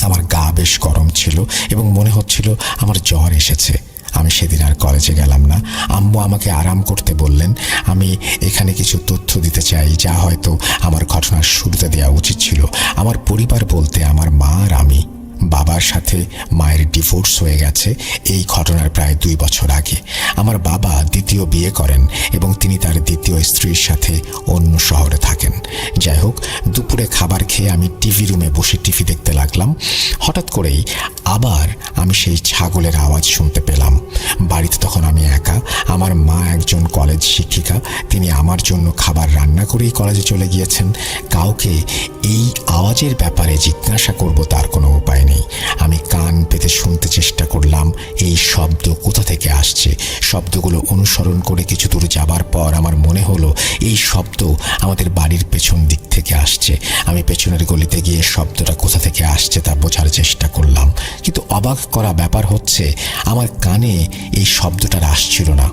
আমার গা বেশ গরম ছিল এবং মনে হচ্ছিল আমার জ্বর এসেছে। আমি সেদিন আর কলেজে গেলাম না। আম্মু আমাকে আরাম করতে বললেন। আমি এখানে কিছু তথ্য দিতে চাই যা হয়তো আমার ঘটনার শুরুতে দেওয়া উচিত ছিল। আমার পরিবার বলতে আমার মা আর আমি। বাবার সাথে মায়ের ডিভোর্স হয়ে গেছে এই ঘটনার প্রায় 2 বছর আগে। আমার বাবা দ্বিতীয় বিয়ে করেন এবং তিনি তার দ্বিতীয় স্ত্রীর সাথে অন্য শহরে থাকেন। যাই হোক, দুপুরে খাবার খেয়ে আমি টিভি রুমে বসে টিভি দেখতে লাগলাম। হঠাৎ করেই আবার আমি সেই ছাগলের আওয়াজ শুনতে পেলাম। বাড়িতে তখন আমি একা। আমার মা একজন কলেজ শিক্ষিকা, তিনি আমার জন্য খাবার রান্না করেই কলেজে চলে গিয়েছেন। কাউকে এই আওয়াজের ব্যাপারে জিজ্ঞাসা করব তার কোনো উপায় নেই। আমি কান পেতে শুনতে চেষ্টা করলাম এই শব্দ কোথা থেকে আসছে। শব্দগুলো অনুসরণ করে কিছু দূর যাবার পর আমার মনে হলো এই শব্দ আমাদের বাড়ির পেছন দিক থেকে আসছে। আমি পেছনের গলিতে গিয়ে শব্দটা কোথা থেকে আসছে তা বোঝার চেষ্টা করলাম, কিন্তু অবাক করা ব্যাপার হচ্ছে আমার কানে এই শব্দটা আসছিল না।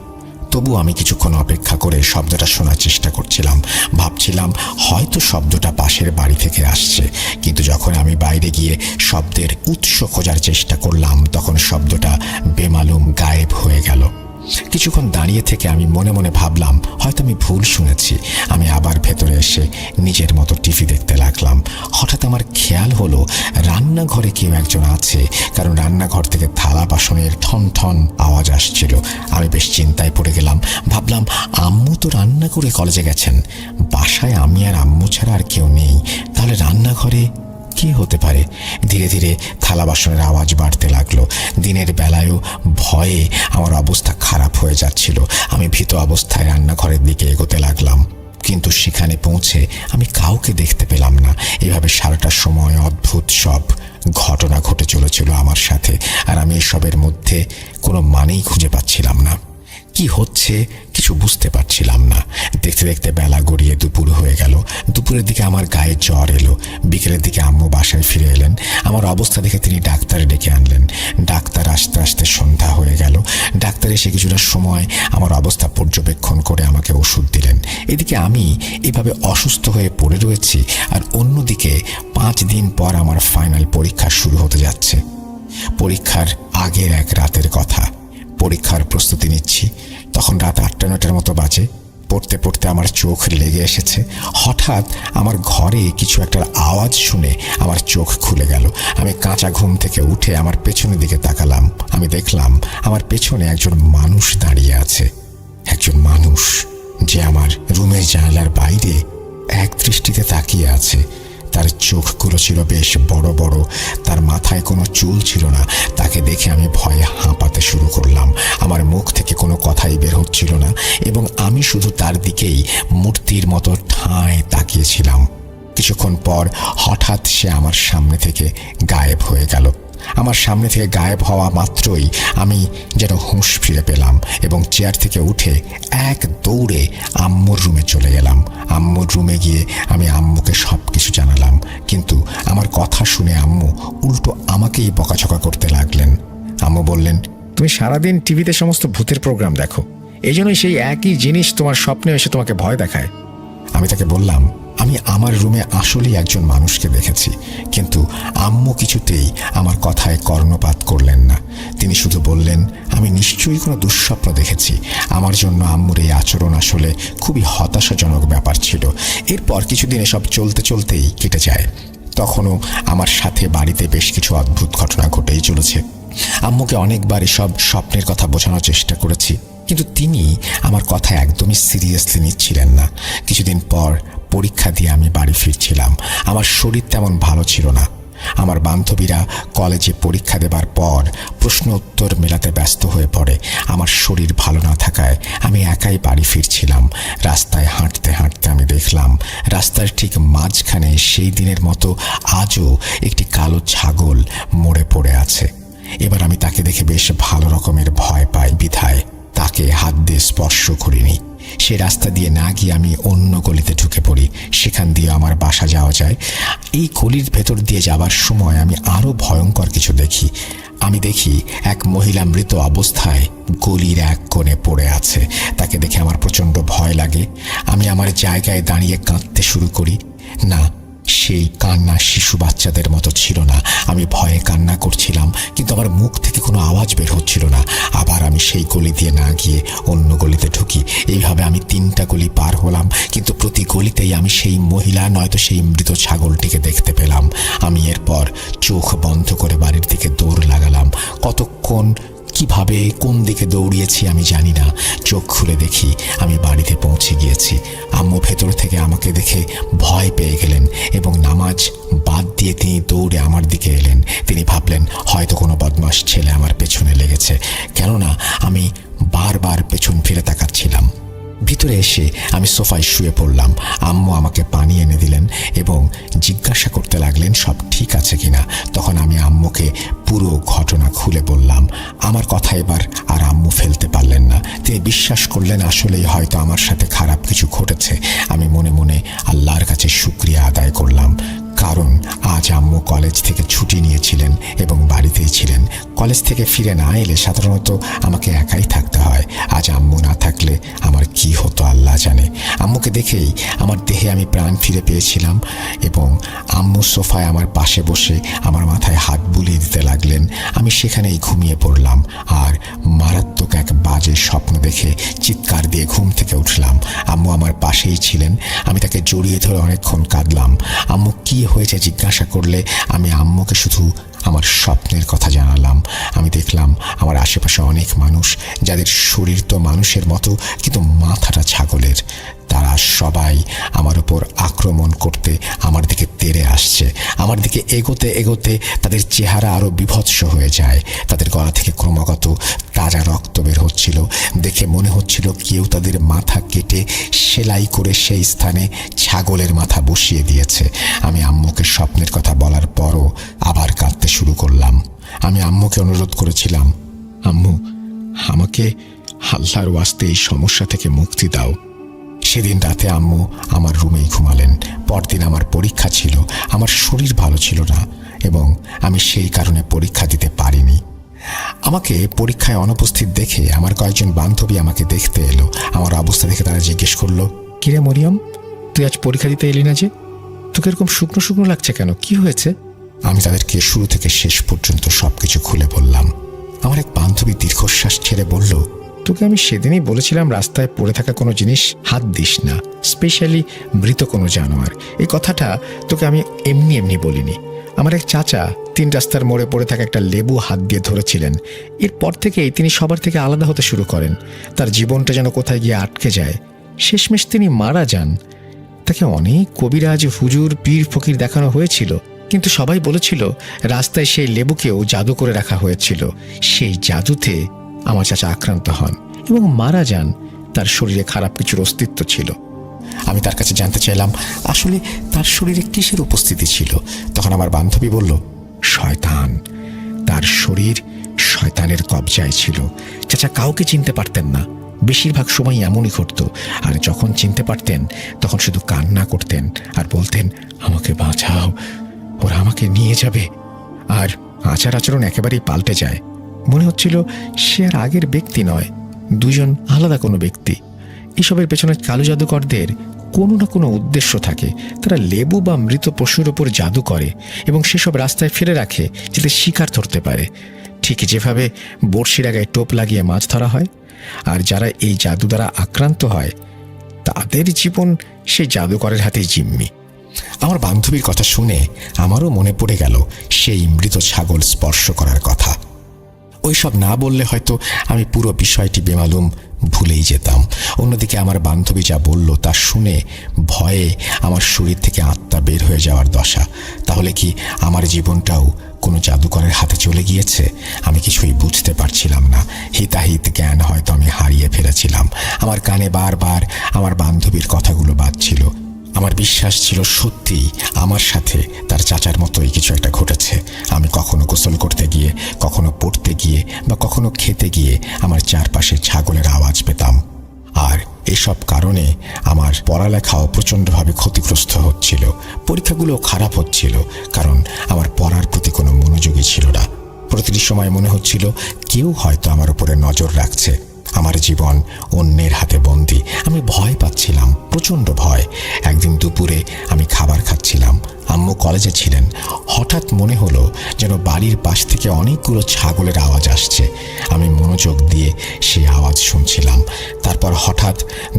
তবু আমি কিছুক্ষণ অপেক্ষা করে শব্দটা শোনার চেষ্টা করছিলাম। ভাবছিলাম হয়তো শব্দটা পাশের বাড়ি থেকে আসছে, কিন্তু যখন আমি বাইরে গিয়ে শব্দের উৎস খোঁজার চেষ্টা করলাম তখন শব্দটা বেমালুম গায়েব হয়ে গেল। কিছুক্ষণ দাঁড়িয়ে থেকে আমি মনে মনে ভাবলাম হয়তো আমি ভুল শুনেছি। আমি আবার ভেতরে এসে নিজের মতো টিভি দেখতে লাগলাম। হঠাৎ আমার খেয়াল হলো রান্নাঘরে কেউ একজন আছে, কারণ রান্নাঘর থেকে থালা বাসনের ঠন ঠন আওয়াজ আসছিল। আমি বেশ চিন্তায় পড়ে গেলাম। ভাবলাম আম্মু তো রান্না করে কলেজে গেছেন, বাসায় আমি আর আম্মু ছাড়া আর কেউ নেই, তাহলে রান্নাঘরে কে হতে পারে? ধীরে ধীরে থালা বাসনের আওয়াজ বাড়তে লাগলো। দিনের বেলায়ও ভয়ে আমার অবস্থা খারাপ হয়ে যাচ্ছিল। আমি ভীত অবস্থায় রান্নাঘরের দিকে এগোতে লাগলাম, কিন্তু সেখানে পৌঁছে আমি কাউকে দেখতে পেলাম না। এভাবে সারাটা সময় অদ্ভুত সব ঘটনা ঘটে চলেছিল আমার সাথে, আর আমি এসবের মধ্যে কোনো মানেই খুঁজে পাচ্ছিলাম না। কি হচ্ছে কিছু বুঝতে পারছিলাম না। দেখতে দেখতে বেলা গড়িয়ে দুপুর হয়ে গেল। দুপুরের দিকে আমার গায়ে জ্বর এলো। বিকেলের দিকে আম্মু বাসায় ফিরে এলেন। আমার অবস্থা দেখে তিনি ডাক্তার ডেকে আনলেন। ডাক্তার আসতে আসতে সন্ধ্যা হয়ে গেল। ডাক্তার এসে কিছুটা সময় আমার অবস্থা পর্যবেক্ষণ করে আমাকে ওষুধ দিলেন। এদিকে আমি এভাবে অসুস্থ হয়ে পড়ে রয়েছি, আর অন্যদিকে 5 দিন পর আমার ফাইনাল পরীক্ষা শুরু হতে যাচ্ছে। পরীক্ষার আগের এক রাতের কথা। পরীক্ষার প্রস্তুতি নিচ্ছি। তখন রাত 8-9টার মতো বাজে। পড়তে পড়তে আমার চোখ লেগে এসেছে। হঠাৎ আমার ঘরে কিছু একটা আওয়াজ শুনে আমার চোখ খুলে গেল। আমি কাঁচা ঘুম থেকে উঠে আমার পেছনের দিকে তাকালাম। আমি দেখলাম আমার পেছনে একজন মানুষ দাঁড়িয়ে আছে। একজন মানুষ যে আমার রুমের জানালার বাইরে এক দৃষ্টিতে তাকিয়ে আছে। তার চোখগুলো ছিল বেশ বড় বড়, তার মাথায় কোনো চুল ছিল না। তাকে দেখে আমি ভয়ে হাঁপাতে শুরু করলাম। আমার মুখ থেকে কোনো কথাই বের হচ্ছিল না, এবং আমি শুধু তার দিকেই মূর্তির মতো ঠাঁয় তাকিয়েছিলাম। কিছুক্ষণ পর হঠাৎ সে আমার সামনে থেকে গায়েব হয়ে গেল। আমার সামনে থেকে গায়েব হওয়া মাত্রই আমি যেন হুঁশ ফিরে পেলাম, এবং চেয়ার থেকে উঠে এক দৌড়ে আম্মুর রুমে চলে গেলাম। আম্মুর রুমে গিয়ে আমি আম্মুকে সব কিছু জানালাম, কিন্তু আমার কথা শুনে আম্মু উল্টো আমাকেই বকাঝকা করতে লাগলেন। আম্মু বললেন, তুমি সারাদিন টিভিতে সমস্ত ভূতের প্রোগ্রাম দেখো, এই জন্যই সেই একই জিনিস তোমার স্বপ্নে এসে তোমাকে ভয় দেখায়। আমি তাকে বললাম আমি আমার রুমে আসলেই একজন মানুষকে দেখেছি, কিন্তু আম্মু কিছুতেই আমার কথায় কর্ণপাত করলেন না। তিনি শুধু বললেন আমি নিশ্চয়ই কোনো দুঃস্বপ্ন দেখেছি। আমার জন্য আম্মুর এই আচরণ আসলে খুবই হতাশাজনক ব্যাপার ছিল। এরপর কিছুদিন এসব চলতে চলতেই কেটে যায়। তখনও আমার সাথে বাড়িতে বেশ কিছু অদ্ভুত ঘটনা ঘটেই চলেছে। আম্মুকে অনেকবার এসব স্বপ্নের কথা বোঝানোর চেষ্টা করেছি, কিন্তু তিনি আমার কথা একদমই সিরিয়াসলি নিচ্ছিলেন না। কিছুদিন পর পরীক্ষা দিয়ে আমি বাড়ি ফিরছিলাম। আমার শরীর তেমন ভালো ছিল না। আমার বান্ধবীরা কলেজে পরীক্ষা দেবার পর প্রশ্ন উত্তর মেলাতে ব্যস্ত হয়ে পড়ে। আমার শরীর ভালো না থাকায় আমি একাই বাড়ি ফিরছিলাম। রাস্তায় হাঁটতে হাঁটতে আমি দেখলাম রাস্তার ঠিক মাঝখানে সেই দিনের মতো আজও একটি কালো ছাগল মরে পড়ে আছে। এবার আমি তাকে দেখে বেশ ভালো রকমের ভয় পাই, বিধায় তাকে হাত দিয়ে স্পর্শ করিনি। সে রাস্তা দিয়ে না গিয়ে আমি অন্য গলিতে ঢুকে পড়ি। সেখান দিয়ে আমার বাসা যাওয়া যায়। এই গলির ভেতর দিয়ে যাবার সময় আমি আরও ভয়ঙ্কর কিছু দেখি। আমি দেখি এক মহিলা মৃত অবস্থায় গলির এক কোণে পড়ে আছে। তাকে দেখে আমার প্রচণ্ড ভয় লাগে। আমি আমার জায়গায় দাঁড়িয়ে কাঁদতে শুরু করি। না, সেই কান্না শিশু বাচ্চাদের মতো ছিল না। আমি ভয়ে কান্না করছিলাম, কিন্তু আমার মুখ থেকে কোনো আওয়াজ বের হচ্ছিল না। আবার আমি সেই গলি দিয়ে না গিয়ে অন্য গলিতে ঢুকি। এইভাবে আমি 3টা গলি পার হলাম, কিন্তু প্রতি গলিতেই আমি সেই মহিলা নয়তো সেই মৃত ছাগলটিকে দেখতে পেলাম। আমি এরপর চোখ বন্ধ করে বাড়ির দিকে দৌড় লাগালাম। কতক্ষণ কিভাবে কোন দিকে দৌড়িয়েছি আমি জানি না। চোখ খুলে দেখি আমি বাড়িতে পৌঁছে গিয়েছি। আম্মু ভেতর থেকে আমাকে দেখে ভয় পেয়ে গেলেন এবং নামাজ বাদ দিয়ে তিনি দৌড়ে আমার দিকে এলেন। তিনি ভাবলেন হয়তো কোনো বদমাশ ছেলে আমার পেছনে লেগেছে, কেননা আমি বারবার পেছন ফিরে তাকাচ্ছিলাম। ভিতরে এসে আমি সোফায় শুয়ে পড়লাম। আম্মু আমাকে পানি এনে দিলেন এবং জিজ্ঞাসা করতে লাগলেন সব ঠিক আছে কিনা। তখন আমি আম্মুকে পুরো ঘটনা খুলে বললাম। আমার কথা এবার আর আম্মু ফেলতে পারলেন না। তিনি বিশ্বাস করলেন আসলেই হয়তো আমার সাথে খারাপ কিছু ঘটেছে। আমি মনে মনে আল্লাহর কাছে শুকরিয়া আদায় করলাম, কারণ আজ আম্মু কলেজ থেকে ছুটি নিয়েছিলেন এবং বাড়িতেই ছিলেন। কলেজ থেকে ফিরে না এলে সাধারণত আমাকে একাই থাকতে হয়। আজ আম্মু না থাকলে আমার কি হতো আল্লাহ জানে। আম্মুকে দেখেই আমার দেহে আমি প্রাণ ফিরে পেয়েছিলাম এবং আম্মু সোফায় আমার পাশে বসে আমার মাথায় হাত বুলিয়ে দিতে লাগলেন। আমি সেখানেই ঘুমিয়ে পড়লাম আর মারাত্মক এক বাজে স্বপ্ন দেখে চিৎকার দিয়ে ঘুম থেকে উঠলাম। আম্মু আমার পাশেই ছিলেন। আমি তাকে জড়িয়ে ধরে অনেকক্ষণ কাঁদলাম। আম্মু কি হয়েছে জিজ্ঞাসা করলে আমি আম্মুকে শুধু আমার স্বপ্নের কথা জানালাম। আমি দেখলাম আমার আশেপাশে অনেক মানুষ, যাদের শরীর তো মানুষের মতো কিন্তু মাথাটা ছাগলের। তারা সবাই আমার উপর আক্রমণ করতে আমার দিকে তেড়ে আসছে। আমার দিকে এগোতে এগোতে তাদের চেহারা আরও বিভৎস হয়ে যায়। তাদের গলা থেকে ক্রমাগত তাজা রক্ত বের হচ্ছিল। দেখে মনে হচ্ছিল কেউ তাদের মাথা কেটে সেলাই করে সেই স্থানে ছাগলের মাথা বসিয়ে দিয়েছে। আমি আম্মুকে স্বপ্নের কথা বলার পরও আবার কাঁদতে শুরু করলাম। আমি আম্মুকে অনুরোধ করেছিলাম, আম্মু আমাকে আল্লাহর ওয়াস্তে এই সমস্যা থেকে মুক্তি দাও। সেদিন রাতে আম্মু আমার রুমেই ঘুমালেন। পরদিন আমার পরীক্ষা ছিল। আমার শরীর ভালো ছিল না এবং আমি সেই কারণে পরীক্ষা দিতে পারিনি। আমাকে পরীক্ষায় অনুপস্থিত দেখে আমার কয়েকজন বান্ধবী আমাকে দেখতে এলো। আমার অবস্থা দেখে তারা জিজ্ঞেস করলো, কিরে মরিয়ম, তুই আজ পরীক্ষা দিতে এলি না যে? তোকে এরকম শুকনো শুকনো লাগছে কেন? কি হয়েছে? আমি তাদেরকে শুরু থেকে শেষ পর্যন্ত সবকিছু খুলে বললাম। আমার এক বান্ধবী দীর্ঘশ্বাস ছেড়ে বলল, তোকে আমি সেদিনই বলেছিলাম রাস্তায় পড়ে থাকা কোনো জিনিস হাত দিস না, স্পেশালি মৃত কোনো জানোয়ার। এই কথাটা তোকে আমি এমনি এমনি বলিনি। আমার এক চাচা 3 রাস্তার মোড়ে পড়ে থাকা একটা লেবু হাত দিয়ে ধরেছিলেন। এরপর থেকেই তিনি সবার থেকে আলাদা হতে শুরু করেন। তার জীবনটা যেন কোথায় গিয়ে আটকে যায়। শেষমেশ তিনি মারা যান। তাকে অনেক কবিরাজ, হুজুর, পীর ফকির দেখানো হয়েছিল, কিন্তু সবাই বলেছিল রাস্তায় সেই লেবুকেও জাদু করে রাখা হয়েছিল। সেই জাদুতে আমার চাচা আক্রান্ত হন এবং মারা যান। তার শরীরে খারাপ কিছুর অস্তিত্ব ছিল। আমি তার কাছে জানতে চাইলাম আসলে তার শরীরে কিসের উপস্থিতি ছিল। তখন আমার বান্ধবী বলল, শয়তান। তার শরীর শয়তানের কবজায় ছিল। চাচা কাউকে চিনতে পারতেন না। বেশিরভাগ সময় এমনই ঘটত। আর যখন চিনতে পারতেন তখন শুধু কান্না করতেন আর বলতেন, আমাকে বাঁচাও, ওরা আমাকে নিয়ে যাবে। আর আচার আচরণ একেবারেই পাল্টে যায়। মনে হচ্ছিল সে আর আগের ব্যক্তি নয়, দুজন আলাদা কোনো ব্যক্তি। এসবের পেছনে কালো জাদুকরদের কোনো না কোনো উদ্দেশ্য থাকে। তারা লেবু বা মৃত পশুর ওপর জাদু করে এবং সেসব রাস্তায় ফেলে রাখে যাতে শিকার ধরতে পারে। ঠিক যেভাবে বড়শির আগায় টোপ লাগিয়ে মাছ ধরা হয়। আর যারা এই জাদু দ্বারা আক্রান্ত হয় তাদের জীবন সেই জাদুকরের হাতে জিম্মি। আমার বান্ধবীর কথা শুনে আমারও মনে পড়ে গেল সেই মৃত ছাগল স্পর্শ করার কথা। ওইসব না বললে হয়তো আমি পুরো বিষয়টি বেমালুম ভুলেই যেতাম। অন্যদিকে আমার বান্ধবী যা বলল তা শুনে ভয়ে আমার শরীর থেকে আত্মা বের হয়ে যাওয়ার দশা। তাহলে কি আমার জীবনটাও কোনো জাদুকরের হাতে চলে গিয়েছে? আমি কিছুই বুঝতে পারছিলাম না। হিতাহিত জ্ঞান হয়তো আমি হারিয়ে ফেলেছিলাম। আমার কানে বারবার আমার বান্ধবীর কথাগুলো বাজছিল। আমার বিশ্বাস ছিল সত্যিই আমার সাথে তার চাচার মতোই কিছু একটা ঘটেছে। আমি কখনো গোসল করতে গিয়ে, কখনো পড়তে গিয়ে বা কখনো খেতে গিয়ে আমার চারপাশে ছাগলের আওয়াজ পেতাম। আর এসব কারণে আমার পড়ালেখাও প্রচণ্ডভাবে ক্ষতিগ্রস্ত হচ্ছিল। পরীক্ষাগুলো খারাপ হচ্ছিল, কারণ আমার পড়ার প্রতি কোনো মনোযোগই ছিল না। প্রতিটি সময় মনে হচ্ছিল কেউ হয়তো আমার উপরে নজর রাখছে। আমার জীবন অন্যের হাতে বন্দী। আমি ভয় পাচ্ছিলাম, প্রচণ্ড ভয়। একদিন দুপুরে আমি খাবার খাচ্ছিলাম। আম্মু কলেজে ছিলেন। হঠাৎ মনে হলো যেন বাড়ির পাশ থেকে অনেকগুলো ছাগলের আওয়াজ আসছে। আমি মনোযোগ দিয়ে সেই আওয়াজ শুনছিলাম। তারপর হঠাৎ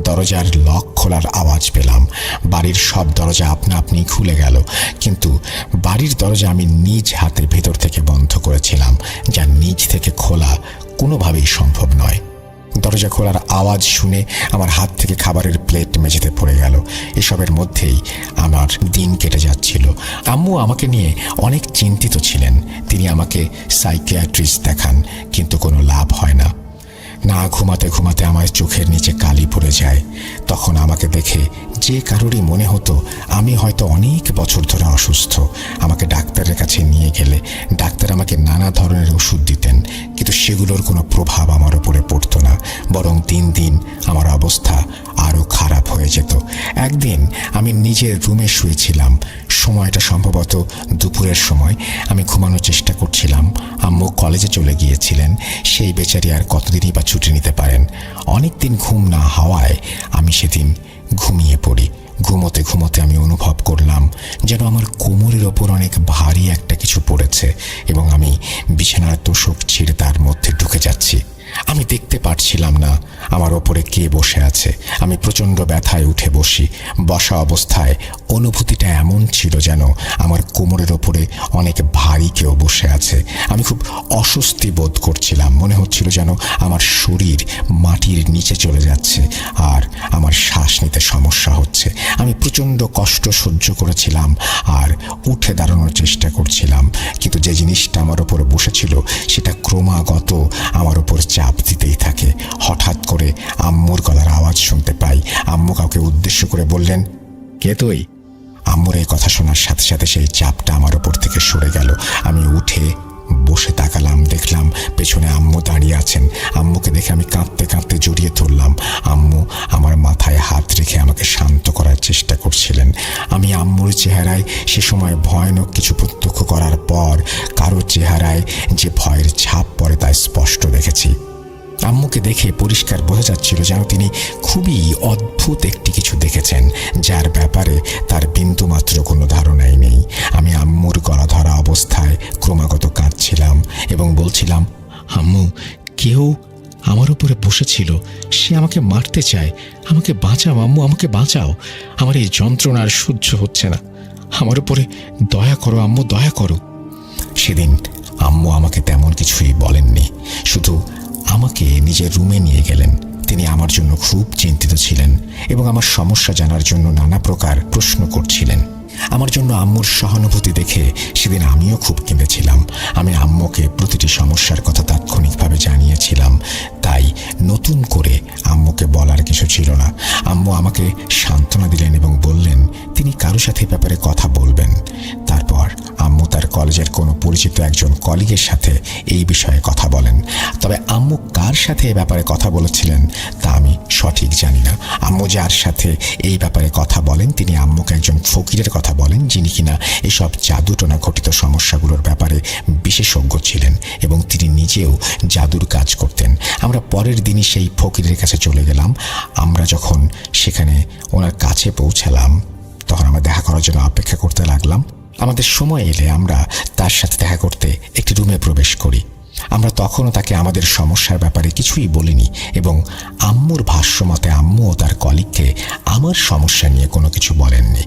দরজার লক খোলার আওয়াজ পেলাম। বাড়ির সব দরজা আপনা আপনি খুলে গেল, কিন্তু বাড়ির দরজা আমি নিজ হাতে ভেতর থেকে বন্ধ করেছিলাম। যা নিজ থেকে খোলা কোনোভাবেই সম্ভব নয়। দরজা খোলার আওয়াজ শুনে আমার হাত থেকে খাবারের প্লেট মেঝেতে পড়ে গেল। এসবের মধ্যেই আমার দিন কেটে যাচ্ছিল। আম্মু আমাকে নিয়ে অনেক চিন্তিত ছিলেন। তিনি আমাকে সাইকিয়াট্রিস্ট দেখান, কিন্তু কোনো লাভ হয় না। না ঘুমাতে ঘুমাতে আমার চোখের নিচে কালি পড়ে যায়। তখন আমাকে দেখে যে কারোরই মনে হতো আমি হয়তো অনেক বছর ধরে অসুস্থ। আমাকে ডাক্তারের কাছে নিয়ে গেলে ডাক্তার আমাকে নানা ধরনের ওষুধ দিতেন, কিন্তু সেগুলোর কোনো প্রভাব আমার উপরে পড়তো না। বরং দিন দিন আমার অবস্থা আরও খারাপ হয়ে যেত। একদিন আমি নিজের রুমে শুয়েছিলাম। সময়টা সম্ভবত দুপুরের সময়। আমি ঘুমানোর চেষ্টা করছিলাম। আম্মু কলেজে চলে গিয়েছিলেন। সেই বেচারি আর কতদিনই বা ছুটি নিতে পারেন। অনেক দিন ঘুম না হওয়ায় আমি সেদিন ঘুমিয়ে পড়ি। ঘুমোতে ঘুমোতে আমি অনুভব করলাম যেন আমার কোমরের ওপর অনেক ভারী একটা কিছু পড়েছে এবং আমি বিছানার তোষক ছিঁড়ে তার মধ্যে ঢুকে যাচ্ছি। আমি দেখতে পারছিলাম না আমার ওপরে কে বসে আছে। আমি প্রচণ্ড ব্যথায় উঠে বসি। বসা অবস্থায় অনুভূতিটা এমন ছিল যেন আমার কোমরের ওপরে অনেক ভারী কেউ বসে আছে। আমি খুব অস্বস্তি বোধ করছিলাম। মনে হচ্ছিল যেন আমার শরীর মাটির নিচে চলে যাচ্ছে আর আমার শ্বাস নিতে সমস্যা হচ্ছে। আমি প্রচণ্ড কষ্ট সহ্য করেছিলাম আর উঠে দাঁড়ানোর চেষ্টা করছিলাম, কিন্তু যে জিনিসটা আমার ওপর বসেছিল সেটা ক্রমাগত আমার ওপর চাপ দিতেই থাকে। হঠাৎ করে আম্মুর গলার আওয়াজ শুনতে পাই। আম্মু কাউকে উদ্দেশ্য করে বললেন, কে তুই? আম্মুর এই কথা শোনার সাথে সাথে সেই চাপটা আমার ওপর থেকে সরে গেল। আমি উঠে বসে তাকালাম, দেখলাম পেছনে আম্মু দাঁড়িয়ে আছেন। আম্মুকে দেখে আমি কাঁদতে কাঁদতে জড়িয়ে ধরলাম। আম্মু আমার মাথায় হাত রেখে আমাকে শান্ত করার চেষ্টা করছিলেন। আমি আম্মুর চেহারায় সে সময় ভয়ানক কিছু প্রত্যক্ষ করার পর কারো চেহারায় যে ভয়ের ছাপ পড়ে তা স্পষ্ট দেখেছি। আম্মুকে দেখে পরিষ্কার বোঝা যাচ্ছিল যেন তিনি খুবই অদ্ভুত একটি কিছু দেখেছেন, যার ব্যাপারে তার বিন্দুমাত্র কোনো ধারণাই নেই। আমি আম্মুর গলা ধরা অবস্থায় ক্রমাগত কাঁদছিলাম এবং বলছিলাম, আম্মু, কেউ আমার উপরে বসেছিল, সে আমাকে মারতে চায়। আমাকে বাঁচাও আম্মু, আমাকে বাঁচাও। আমার এই যন্ত্রণা আর সহ্য হচ্ছে না। আমার উপরে দয়া করো আম্মু, দয়া করো। সেদিন আম্মু আমাকে তেমন কিছুই বলেননি, শুধু আমাকে নিজের রুমে নিয়ে গেলেন। তিনি আমার জন্য খুব চিন্তিত ছিলেন এবং আমার সমস্যা জানার জন্য নানা প্রকার প্রশ্ন করছিলেন। আমার জন্য আম্মুর সহানুভূতি দেখে সেদিন আমিও খুব কেঁদেছিলাম। আমি আম্মুকে প্রতিটি সমস্যার কথা তাৎক্ষণিকভাবে জানিয়েছিলাম, তাই নতুন করে আম্মুকে বলার কিছু ছিল না। আম্মু আমাকে সান্ত্বনা দিলেন এবং বললেন তিনি কারো সাথে ব্যাপারে কথা বলবেন। তারপর আম্মু তার কলেজের কোনো পরিচিত একজন কলিগের সাথে এই বিষয়ে কথা বলেন। তবে আম্মু কার সাথে এই ব্যাপারে কথা বলেছিলেন তা আমি সঠিক জানি না। আম্মু যার সাথে এই ব্যাপারে কথা বলেন তিনি আম্মুকে একজন ফকিরের কথা বলেন, যিনি কিনা এসব জাদুটোনা ঘটিত সমস্যাগুলোর ব্যাপারে বিশেষজ্ঞ ছিলেন এবং তিনি নিজেও জাদুর কাজ করতেন। আমরা পরের দিনই সেই ফকিরের কাছে চলে গেলাম। আমরা যখন সেখানে ওনার কাছে পৌঁছালাম তখন আমরা দেখা করার জন্য অপেক্ষা করতে লাগলাম। আমাদের সময় এলে আমরা তার সাথে দেখা করতে একটি রুমে প্রবেশ করি। আমরা তখনও তাকে আমাদের সমস্যার ব্যাপারে কিছুই বলিনি এবং আম্মুর ভাষ্যমতে আম্মু ও তার কলিগকে আমার সমস্যা নিয়ে কোনো কিছু বলেননি।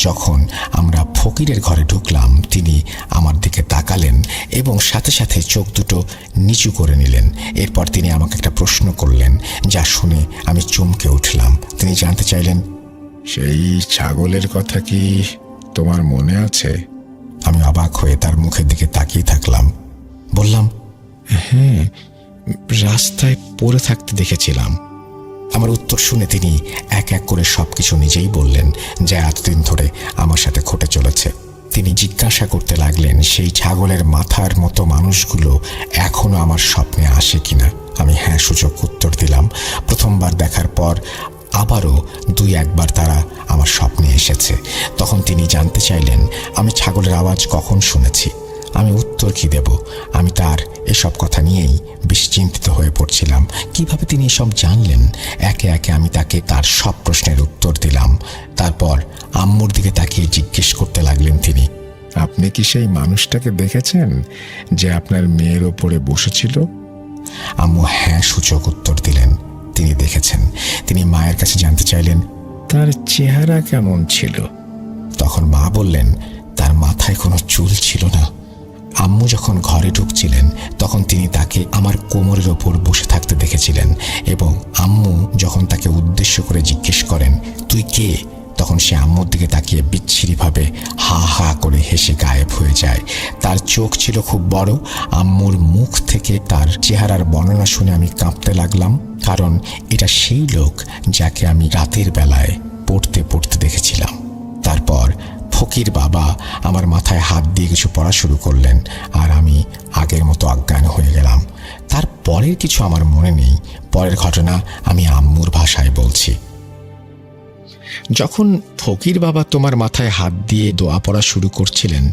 যখন আমরা ফকিরের ঘরে ঢুকলাম তিনি আমার দিকে তাকালেন এবং সাথে সাথে চোখ দুটো নিচু করে নিলেন। এরপর তিনি আমাকে একটা প্রশ্ন করলেন, যা শুনে আমি চমকে উঠলাম। তিনি জানতে চাইলেন, সেই ছাগলের কথা কি তোমার মনে আছে? আমি অবাক হয়ে তার মুখের দিকে তাকিয়ে থাকলাম। বললাম, হ্যাঁ, রাস্তায় পড়ে থাকতে দেখেছিলাম। আমার উত্তর শুনে তিনি এক এক করে সবকিছু নিজেই বললেন, যা এতদিন ধরে আমার সাথে ঘটে চলেছে। তিনি জিজ্ঞাসা করতে লাগলেন সেই ছাগলের মাথার মতো মানুষগুলো এখনো আমার স্বপ্নে আসে কিনা। আমি হ্যাঁ সূচক উত্তর দিলাম। প্রথমবার দেখার পর আবারও 2-1 বার তারা আমার স্বপ্নে এসেছে। তখন তিনি জানতে চাইলেন আমি ছাগলের আওয়াজ কখন শুনেছি। আমি উত্তর কি দেব? আমি তার এসব কথা নিয়েই বেশ চিন্তিত হয়ে পড়ছিলাম। কিভাবে তিনি এসব জানলেন? একে একে আমি তাকে তার সব প্রশ্নের উত্তর দিলাম। তারপর আম্মুর দিকে তাকিয়ে জিজ্ঞেস করতে লাগলেন তিনি, আপনি কি সেই মানুষটাকে দেখেছেন যে আপনার মেয়ের ওপরে বসেছিল? আম্মু হ্যাঁ সূচক উত্তর দিলেন। তিনি দেখেছেন। তিনি মায়ের কাছে জানতে চাইলেন, তার চেহারা কেমন ছিল? তখন মা বললেন তার মাথায় কোনো চুল ছিল না। আম্মু যখন ঘরে ঢুকছিলেন তখন তিনি তাকে আমার কোমরের ওপর বসে থাকতে দেখেছিলেন, এবং আম্মু যখন তাকে উদ্দেশ্য করে জিজ্ঞেস করেন তুই কে, তখন সে আম্মুর দিকে তাকিয়ে বিচ্ছিরিভাবে হা হা করে হেসে গায়েব হয়ে যায়। তার চোখ ছিল খুব বড়। আম্মুর মুখ থেকে তার চেহারার বর্ণনা শুনে আমি কাঁপতে লাগলাম, কারণ এটা সেই লোক যাকে আমি রাতের বেলায় পড়তে পড়তে দেখেছিলাম। তারপর ফকির বাবা আমার মাথায় হাত দিয়ে কিছু পড়া শুরু করলেন, আর আমি আগের মতো অজ্ঞান হয়ে গেলাম। তার পরের কিছু আমার মনে নেই। পরের ঘটনা আমি আম্মুর ভাষায় বলছি। যখন ফকির বাবা তোমার মাথায় হাত দিয়ে দোয়া পড়া শুরু করছিলেন,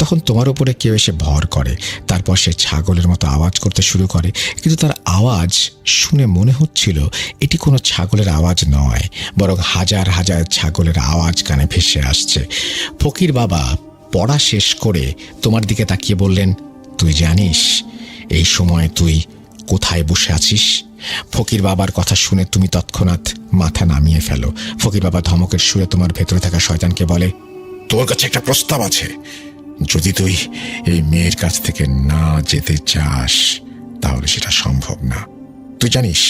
তখন তোমার উপরে কেউ এসে ভর করে। তারপর সে ছাগলের মতো আওয়াজ করতে শুরু করে, কিন্তু তার আওয়াজ শুনে মনে হচ্ছিল এটি কোনো ছাগলের আওয়াজ নয়, বরং হাজার হাজার ছাগলের আওয়াজ কানে ভেসে আসছে। ফকির বাবা পড়া শেষ করে তোমার দিকে তাকিয়ে বললেন, তুই জানিস এই সময় তুই কোথায় বসে আছিস? ফকির বাবার কথা শুনে তুমি তৎক্ষণাৎ মাথা নামিয়ে ফেলো। ফকির বাবা ধমকের সুরে তোমার ভেতরে থাকা শয়তানকে বলে, তোর কাছে একটা প্রস্তাব আছে। যদি তুই এই মেয়ের কাছ থেকে না যেতে চাস তাহলে সেটা সম্ভব না। তুই জানিস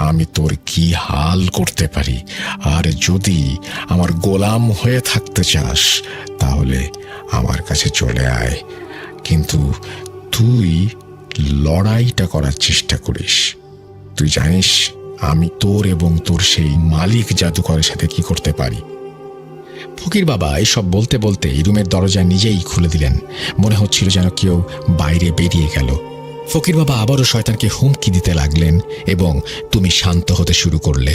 আমি তোর কি হাল করতে পারি, আর যদি আমার গোলাম হয়ে থাকতে চাস তাহলে আমার কাছে চলে আয়, কিন্তু তুই লড়াইটা করার চেষ্টা করিস। তুই জানিস আমি তোর এবং তোর সেই মালিক জাদুকরের সাথে কি করতে পারি। ফকির বাবা এসব বলতে বলতে এই রুমের দরজা নিজেই খুলে দিলেন। মনে হচ্ছিল যেন কেউ বাইরে বেরিয়ে গেল। ফকির বাবা আবারও শয়তানকে হুমকি দিতে লাগলেন এবং তুমি শান্ত হতে শুরু করলে।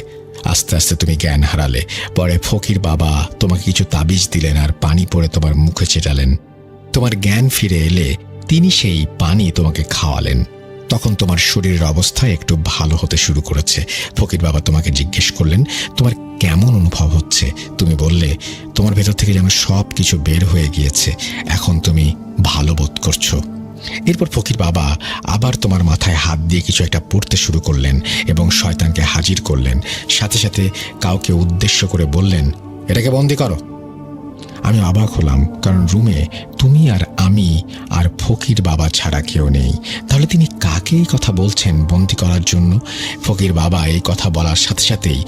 আস্তে আস্তে তুমি জ্ঞান হারালে। পরে ফকির বাবা তোমাকে কিছু তাবিজ দিলেন আর পানি পরে তোমার মুখে ছেটালেন। তোমার জ্ঞান ফিরে এলে তিনি সেই পানি তোমাকে খাওয়ালেন। তখন তোমার শরীরের অবস্থা একটু ভালো হতে শুরু করেছে। ফকির বাবা তোমাকে জিজ্ঞেস করলেন তোমার কেমন অনুভব হচ্ছে। তুমি বললে তোমার ভেতর থেকে যেন সব কিছু বের হয়ে গিয়েছে, এখন তুমি ভালো বোধ করছো। এরপর ফকির বাবা আবার তোমার মাথায় হাত দিয়ে কিছু একটা পড়তে শুরু করলেন এবং শয়তানকে হাজির করলেন। সাথে সাথে কাউকে উদ্দেশ্য করে বললেন, এটাকে বন্দি করো। আমি অবাক হলাম, কারণ রুমে তুমি আর আমি আর ফকির বাবা ছাড়া কেউ নেই। তাহলে তিনি কাকে এই কথা বলছেন বন্দি করার জন্য? ফকির বাবা এই কথা বলার সাথে সাথেই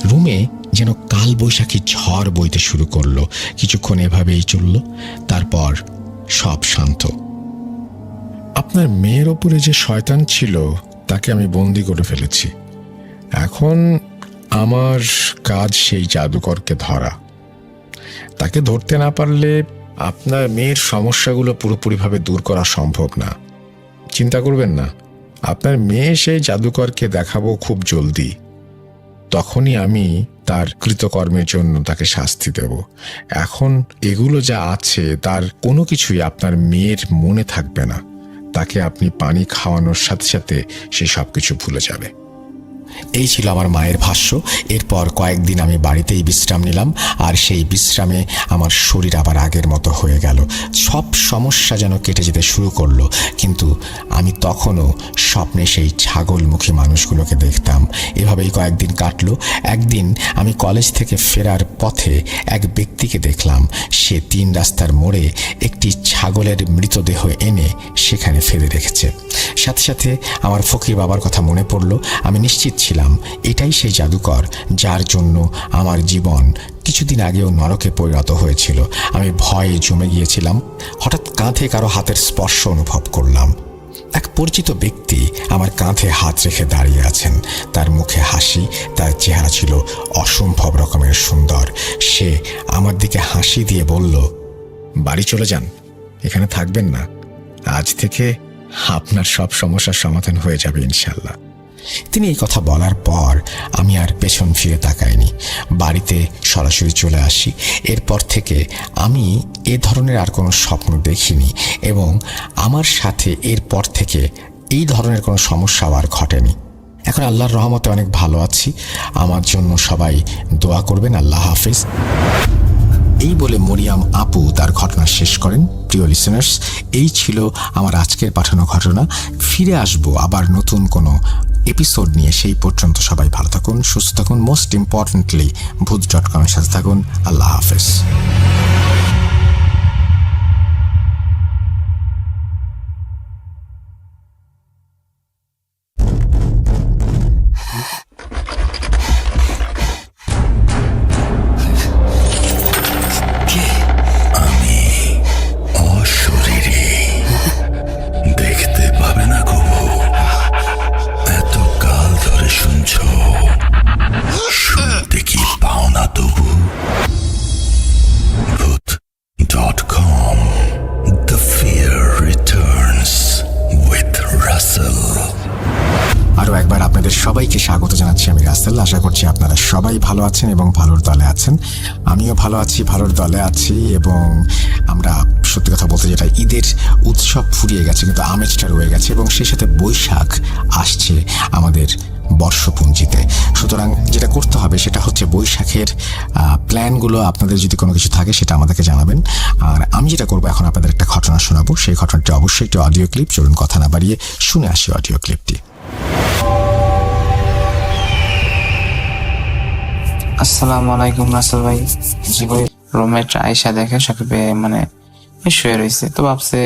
রুমে যেন কালবৈশাখী ঝড় বইতে শুরু করলো। কিছুক্ষণ এভাবেই চলল, তারপর সব শান্ত। আপনার মেয়ের ওপরে যে শয়তান ছিল তাকে আমি বন্দি করে ফেলেছি। এখন আমার কাজ সেই জাদুকরকে ধরা। তাকে ধরতে না পারলে আপনার মেয়ের সমস্যাগুলো পুরোপুরিভাবে দূর করা সম্ভব না। চিন্তা করবেন না, আপনার মেয়ে সেই জাদুকরকে দেখাবো খুব জলদি। তখনই আমি তার কৃতকর্মের জন্য তাকে শাস্তি দেব। এখন এগুলো যা আছে তার কোনো কিছুই আপনার মেয়ের মনে থাকবে না। তাকে আপনি পানি খাওয়ানোর সাথে সাথে সে সব কিছু ভুলে যাবে। এই ছিল আমার মায়ের ভাষ্য। এরপর কয়েকদিন আমি বাড়িতেই বিশ্রাম নিলাম, আর সেই বিশ্রামে আমার শরীর আবার আগের মতো হয়ে গেল। সব সমস্যা যেন কেটে যেতে শুরু করলো, কিন্তু আমি তখনও স্বপ্নে সেই ছাগলমুখী মানুষগুলোকে দেখতাম। এভাবেই কয়েকদিন কাটলো। একদিন আমি কলেজ থেকে ফেরার পথে এক ব্যক্তিকে দেখলাম। সে 3 রাস্তার মোড়ে একটি ছাগলের মৃতদেহ এনে সেখানে ফেলে রেখেছে। সাথে সাথে আমার ফকির বাবার কথা মনে পড়ল। আমি নিশ্চিত ছিলাম এটাই সেই জাদুকর যার জন্য আমার জীবন কিছুদিন আগেও নরকে পরিণত হয়েছিল। আমি ভয়ে জমে গিয়েছিলাম। হঠাৎ কাঁধে কারো হাতের স্পর্শ অনুভব করলাম। এক পরিচিত ব্যক্তি আমার কাঁধে হাত রেখে দাঁড়িয়ে আছেন। তার মুখে হাসি, তার চেহারা ছিল অসম্ভব রকমের সুন্দর। সে আমার দিকে হাসি দিয়ে বলল, বাড়ি চলে যান, এখানে থাকবেন না। আজ থেকে আপনার সব সমস্যার সমাধান হয়ে যাবে ইনশাল্লাহ। তিনি এই কথা বলার পর আমি আর পেছন ফিরে তাকাইনি, বাড়িতে সরাসরি চলে আসি। এরপর থেকে আমি এ ধরনের আর কোনো স্বপ্ন দেখিনি, এবং আমার সাথে এরপর থেকে এই ধরনের কোনো সমস্যাও আর ঘটেনি। এখন আল্লাহর রহমতে অনেক ভালো আছি। আমার জন্য সবাই দোয়া করবেন। আল্লাহ হাফিজ। এই বলে মরিয়াম আপু তার ঘটনা শেষ করেন। প্রিয় লিসেনার্স, এই ছিল আমার আজকের পাঠানো ঘটনা। ফিরে আসবো আবার নতুন কোনো এপিসোড নিয়ে। সেই পর্যন্ত সবাই ভালো থাকুন, সুস্থ থাকুন। মোস্ট ইম্পর্টেন্টলি ভূত.com এর সাথে থাকুন। আল্লাহ হাফেজ। সবাইকে স্বাগত জানাচ্ছি। আমি রাসেল। আশা করছি আপনারা সবাই ভালো আছেন এবং ভালোর দলে আছেন। আমিও ভালো আছি, ভালোর দলে আছি। এবং আমরা সত্যি কথা বলতে যেটা ঈদের উৎসব ফুরিয়ে গেছে, কিন্তু আমেজটা রয়ে গেছে এবং সেই সাথে বৈশাখ আসছে আমাদের বর্ষপঞ্জিতে। সুতরাং যেটা করতে হবে সেটা হচ্ছে বৈশাখের প্ল্যানগুলো আপনাদের যদি কোনো কিছু থাকে সেটা আমাদেরকে জানাবেন। আর আমি যেটা করবো এখন আপনাদের একটা ঘটনা শোনাবো। সেই ঘটনাটি অবশ্যই একটি অডিও ক্লিপ। চলুন কথা না বাড়িয়ে শুনে আসি অডিও ক্লিপটি। আসসালামু আলাইকুম রাসেল ভাই। জি ভাই, রুমমেট আয়সা দেখে সাকিব মানে শুয়ে রয়েছে, তো ভাবছে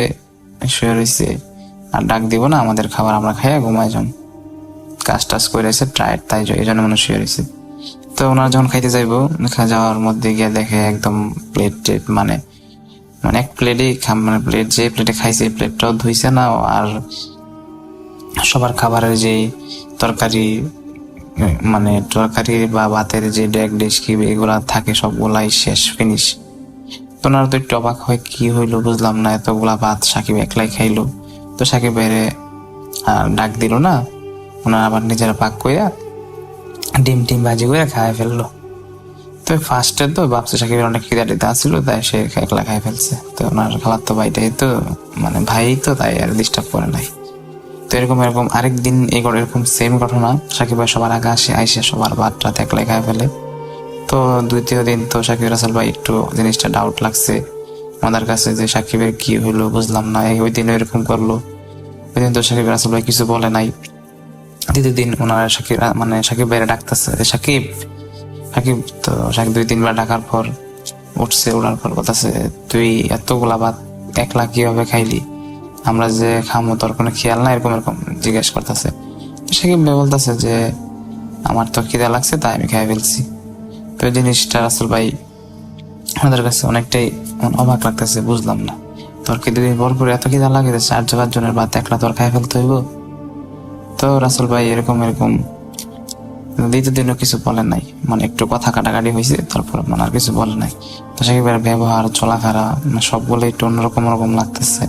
শুয়ে রয়েছে আর ডাক দিব না, আমাদের খাবার আমরা খাইয়া ঘুমাই যান, কাজ টাজ করে রয়েছে টায়ার্ড, তাই এই জন্য মনে শুয়ে রয়েছে। তো ওনারা যখন খাইতে যাইবো, যাওয়ার মধ্যে গিয়ে দেখে একদম প্লেট মানে এক প্লেটই মানে প্লেট যে প্লেটে খাইছে প্লেটটাও ধুইছে না, আর সবার খাবারের যে তরকারি মানে তরকারি বা ভাতের যে ডেক ডিশ কি এগুলা থাকে সবগুলাই শেষ, ফিনিশ। তো ওনারা তো একটু অবাক হয়, কি হইলো বুঝলাম না, এতগুলা ভাত সাকিব একলাই খাইলো। তো সাকিব বাইরে ডাক দিল না, ওনারা আবার নিজেরা পাক কইরা ডিম ভাজি করে খাই ফেললো। তো ফার্স্টে তো ভাবছে সাকিবের অনেক খিদা টিদা ছিল, তাই সে একলা খাই ফেলছে। তো ওনার খাবার তো ভাইটাই তো মানে ভাই তো, তাই আর ডিস্টার্ব করে নাই। তো এরকম আরেকদিন এরকম সেম ঘটনা, সাকিব ভাই সবার আগে আইসে সবার ভাত রাত একলাই খাই ফেলে। তো দ্বিতীয় দিন তো সাকিব রাসেল ভাই একটু জিনিসটা ডাউট লাগছে আমাদের কাছে যে সাকিবের কি হইলো বুঝলাম না, ওই দিন এরকম করলো। ওই দিন তো সাকিব রাসেল ভাই কিছু বলে নাই। দ্বিতীয় দিন ওনারা সাকিব ভাইয়ের ডাকতেছে, সাকিব তো সাকিব 2-3 বার ডাকার পর উঠছে, ওঠার পর বলতেছে, তুই এতগুলা ভাত একলা কিভাবে খাইলি, আমরা যে খামো তোর কোনো খেয়াল না, এরকম জিজ্ঞেস করতেছে। সাকিব ভাই বলতেছে যে আমার তো খিদা লাগছে তাই আমি খাই ফেলছি। তো জিনিসটা রাসেল ভাই আমাদের কাছে অনেকটাই অবাক লাগতেছে, বুঝলাম না, তোর কি 2 দিন পর এত খিদা লাগে 4-5 জনের ভাত একলা তোর খাই ফেলতে হইব? তো রাসেল ভাই এরকম দ্বিতীয় দিনও কিছু বলেন নাই, মানে একটু কথা কাটাকাটি হয়েছে, তারপর আর কিছু বলে নাই। তো সাকিবের ব্যবহার চলাফেরা সবগুলো একটু অন্যরকম লাগতেছে।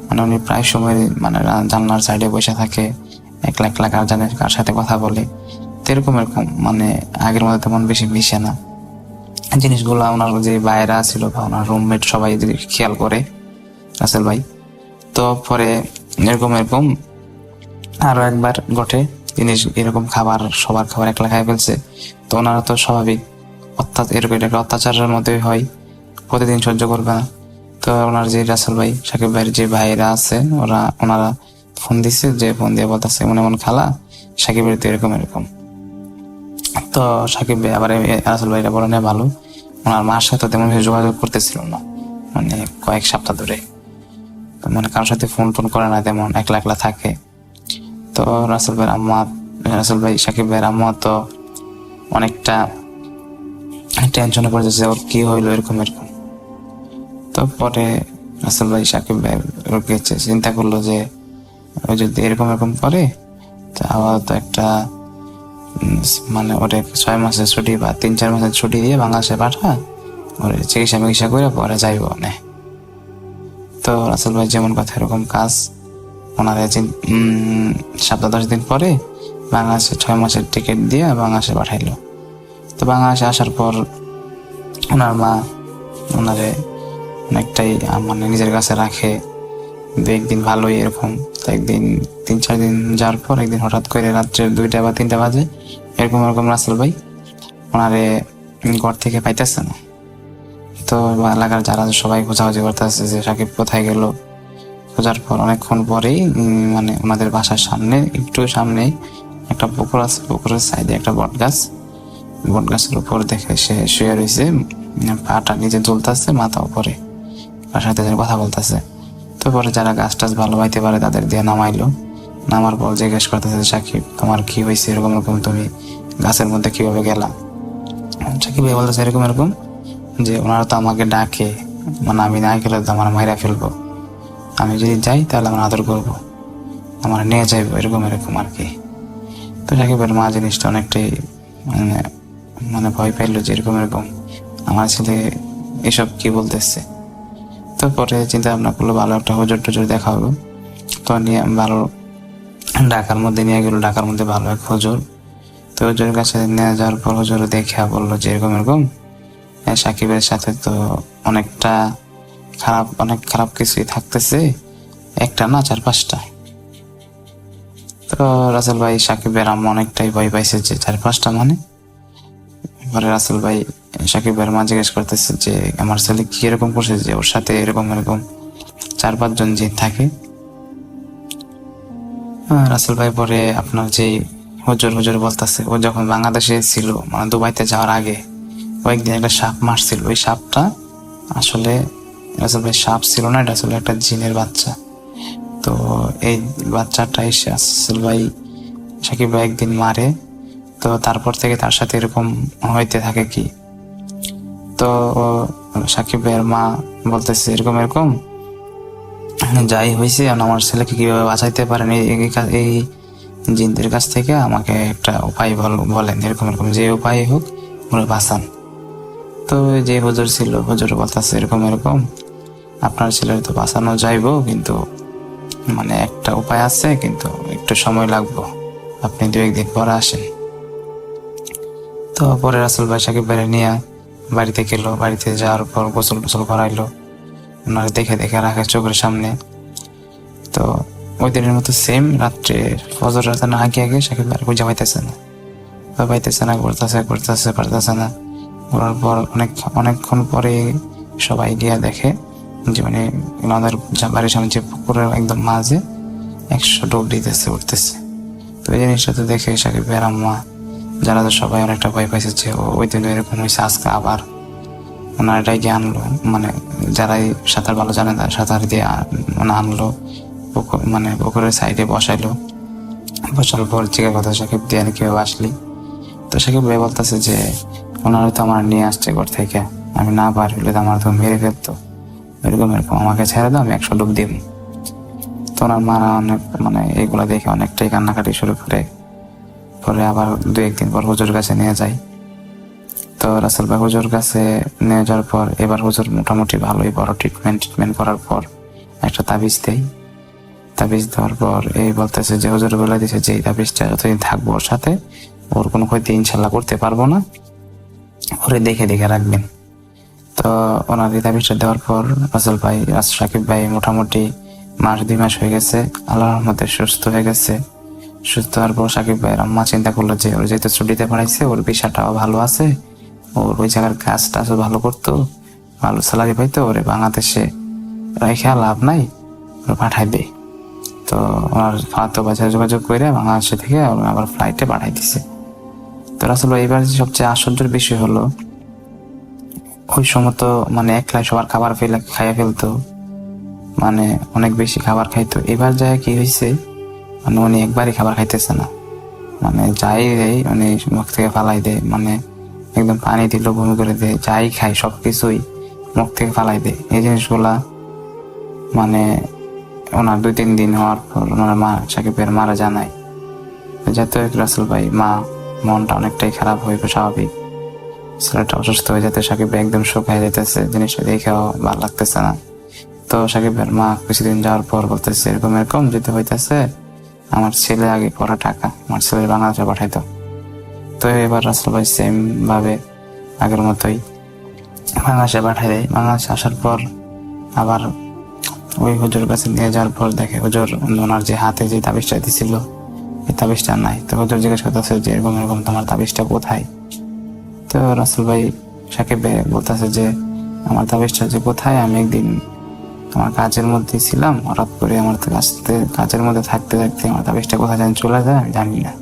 মানে উনি প্রায় সময় মানে জানলার সাইডে বসে থাকে, একলা কার জানে কার সাথে কথা বলে। তো এরকম মানে আগের মধ্যে তেমন বেশি মিশে না জিনিসগুলো। ওনার যে বাইরা ছিল বা ওনার রুমমেট সবাই যদি খেয়াল করে রাসেল ভাই। তো পরে এরকম আরো একবার ঘটে জিনিস, এরকম সবার খাবার একলা খাই ফেলছে। তো ওনারা তো স্বাভাবিক এরকম একটা অত্যাচারের মধ্যে হয়, প্রতিদিন সহ্য করবে না। তো ওনার যে রাসেল ভাই সাকিব ভাইয়ের যে ভাইরা আছে ওনারা ফোন দিচ্ছে, যে ফোন দিয়ে বলতেছে এমন খালা সাকিবের তো এরকম। তো সাকিব ভাই আবার রাসেল ভাইরা বলে নেই ভালো, ওনার মার সাথে তেমন যোগাযোগ করতেছিল না, মানে কয়েক সপ্তাহ ধরে, মানে কারোর সাথে ফোন করে না, তেমন একলা থাকে। তো রাসেল ভাই সাকিব ভাইয়ের আম্মা তো অনেকটা টেনশনে পড়ে যাচ্ছে, ওর কি হইলো এরকম। তো পরে রাসেল ভাই সাকিব ভাই চিন্তা করলো যে ওই যদি এরকম করে তো আবার তো একটা মানে ওরে 6 মাসের ছুটি বা 3-4 মাসের ছুটি দিয়ে বাংলাদেশে পাঠা, ওরে চিকিৎসা করে পরে যাইব না। তো রাসেল ভাই যেমন কথা এরকম কাজ, ওনারা 7-10 দিন পরে বাংলাদেশে 6 মাসের টিকিট দিয়ে বাংলাদেশে পাঠাইলো। তো বাংলাদেশে আসার পর ওনার মা ওনারে অনেকটাই মানে নিজের কাছে রাখে, 2-1 দিন ভালোই এরকম। তো একদিন 3-4 দিন যাওয়ার পর একদিন হঠাৎ করে রাত্রে 2টা বা 3টা বাজে এরকম রাসেল ভাই ওনারে ঘর থেকে পাইতেছে না। তো এলাকার যারা সবাই খোঁজাখুঁজি করতেছে যে সাকিব কোথায় গেল। খোঁজার পর অনেকক্ষণ পরেই মানে ওনাদের বাসার একটু সামনে একটা পুকুর আছে, পুকুরের সাইডে একটা বটগাছের উপর দেখে সে শুয়ে রয়েছে, পাটা নিচে ঝুলতেছে, মাথা উপরে, তার সাথে কথা বলতেছে। তো পরে যারা গাছ টাছ ভালো পাইতে পারে তাদের দিয়ে নামার পর জিজ্ঞেস করতেছে, সাকিব তোমার কি হয়েছে, এরকম তুমি গাছের মধ্যে কিভাবে গেলা? সাকিব ভাই বলতেছে এরকম যে ওনারা তো আমাকে ডাকে, মানে আমি না গেলে তো আমার মাইরা ফেলবো, আমি যদি যাই তাহলে আমার আদর করবো, আমার নিয়ে যাইবো, এরকম আর কি। তো সাকিবের মা জিনিসটা অনেকটাই মানে ভয় পাইলো যে এরকম আমার ছেলে এসব কি বলতেছে। তো পরে চিন্তা ভাবনা করলো ভালো একটা হুজুর টুজুর দেখা হলো। তো নিয়ে ভালো ঢাকার মধ্যে নিয়ে গেল। ঢাকার মধ্যে ভালো এক হুজুর। তো হুজুরের কাছে নিয়ে যাওয়ার পর হুজুর দেখে বললো যে এরকম এরকম সাকিবের সাথে তো অনেক খারাপ কিছুই থাকতেছে, একটা না 4-5টা। তো রাসেল ভাই সাকিবের আম্মা অনেকটাই ভয় পাইছে যে 4-5টা মানে। পরে রাসেল ভাই সাকিবের মা জিজ্ঞেস করতেছে যে আমার ছেলে কি এরকম করছে যে ওর সাথে এরকম 4-5 জন জিন থাকে। রাসেল ভাই পরে আপনার যে হুজুর বলতেছে ও যখন বাংলাদেশে ছিল মানে দুবাইতে যাওয়ার আগে কয়েকদিন একটা সাপ মারছিল। ওই সাপটা আসলে রাসেল ভাই সাপ ছিল না, এটা আসলে একটা জিনের বাচ্চা। তো এই বাচ্চাটা এসে রাসেল ভাই সাকিব ভাই একদিন মারে। তো তারপর থেকে তার সাথে এরকম হইতে থাকে কি। তো সাকিব ভাইয়ের মা বলতেছে এরকম যাই হয়েছে আমার ছেলেকে কিভাবে বাঁচাইতে পারেন এই জিনদের কাছ থেকে আমাকে একটা উপায় বলেন, এরকম যে উপায় হোক ওরা বাঁচান। তো যে হুজুর ছিল হুজুর বলতেছে এরকম আপনার ছেলের তো বাঁচানো যাইবো, কিন্তু মানে একটা উপায় আছে, কিন্তু একটু সময় লাগবো, আপনি 2-1 দিন পরে আসেন। তো পরে রাসেল ভাই সাকিব ভাই নিয়ে বাড়িতে গেল। বাড়িতে যাওয়ার পর গোসল করাইলো, ওনারা দেখে রাখে চোখের সামনে। তো ওই দিনের মতো সেম রাত্রে ফজর রাতে না আগে সাকিব ভাই খুঁজে পাইতেছে না, পারতেছে না। ঘোরার পর অনেকক্ষণ পরে সবাই গিয়ে দেখে যে মানে আমাদের বাড়ির সামনে যে পুকুরের একদম মাঝে 100 ডুব উঠতেছে। তো এই জিনিসটা তো দেখে সাকিব ভাইয়ের আম্মা যারা সবাই অনেকটা ভয় পাইছে যে ওই দিন এরকম হয়েছে, আজকে আবার ওনারা এটাই গিয়ে আনলো, মানে যারাই সাঁতার ভালো জানে তারা সাঁতার দিয়ে আনলো পুকুরের সাইডে বসার পর জিজ্ঞাসা কথা সাকিব দিয়ে কিভাবে আসলি। তো সাকিব ভাই বলতেছে যে ওনারা তো আমার নিয়ে আসছে ঘর থেকে, আমি না পার হলে তো আমার তো মেরে ফেলতো, এরকম আমাকে ছেড়ে দাও, আমি 100 ডুব দিব। তো ওনার মারা অনেক এগুলা দেখে অনেকটাই কান্নাকাটি শুরু করে। পরে আবার 2-1 দিন পর হুজুর কাছে নিয়ে যায়। তো রাসেল ভাই হুজুর কাছে নিয়ে যাওয়ার পর এবার হুজুর মোটামুটি ভালোই বড় ট্রিটমেন্ট করার পর একটা তাবিজ দেওয়ার পর এই বলতেছে যে হুজুর বলে দিয়েছে যে এই তাবিজটা যতদিন থাকবো ওর সাথে ওর কোনো ক্ষতি ইনশাল্লাহ করতে পারবো না, ওরে দেখে রাখবেন। তো ওনার এই তাবিজটা দেওয়ার পর রাসেল ভাই সাকিব ভাই মোটামুটি 1-2 মাস হয়ে গেছে, আল্লাহর রহমতে সুস্থ হয়ে গেছে। সুস্থ হওয়ার পর সাকিব ভাইয়ের আম্মা চিন্তা করলো যে ওর যেহেতু ছুটিতে পড়াইছে, ওর পেশাটাও ভালো আছে, ওর ওই জায়গার কাজটা ভালো করতো, ভালো স্যালারি পাইতো, ওরে বাংলাদেশে রেখে লাভ নাই, ওরা পাঠাই দেয়। তো ওনার ফালাতো বাজারে যোগাযোগ করে বাংলাদেশে থেকে আবার ফ্লাইটে পাঠাই দিছে। তো রাসেল ভাই এবার সবচেয়ে আশ্চর্যের বিষয় হলো ওই সময় তো একলাই সবার খাবার খাইয়া ফেলতো, অনেক বেশি খাবার খাইতো। এবার যায় কি হয়েছে উনি একবারই খাবার খাইতেছে না, যাই দেয় মুখ থেকে ফালাই দেয়, একদম পানি দিল বমি করে দেয়, যাই খায় সবকিছুই মুখ থেকে ফালাই দেয়। এই জিনিসগুলা ওনার 2-3 দিন হওয়ার পর ওনার মা সাকিবের মারা জানায়। যাতে রাসেল ভাই মনটা অনেকটাই খারাপ হয়ে স্বাভাবিক, ছেলেটা অসুস্থ হয়ে যেতে সাকিব ভাই একদম শুকায় যেতেছে, জিনিসটা দেখেও ভালো লাগতেছে না। তো সাকিবের মা কিছুদিন যাওয়ার পর বলতেছে এরকম যেতে হইতেছে, আমার ছেলে আগে পড়া টাকা আমার ছেলে বাংলাদেশে পাঠাইতো। তো এবার রাসেল ভাই সেম ভাবে আগের মতোই বাংলাদেশে পাঠাই দেয়। বাংলাদেশে আসার পর আবার ওই হুজুর কাছে নিয়ে যাওয়ার পর দেখে হুজুর ওনার যে হাতে যে তাবিজটা দিছিল এই তাবিজটা নাই। তো হুজুর জিজ্ঞেস করতেছে যে এরকম তোমার তাবিজটা কোথায়। তো রাসেল ভাই সাকিব ভাই বলতেছে যে আমার তাবিজটা যে কোথায়, আমি একদিন আমার কাজের মধ্যে ছিলাম, হঠাৎ করে আমার কাজের মধ্যে থাকতে আমার তাবিজটা কোথায় চলে যায় আমি জানি না।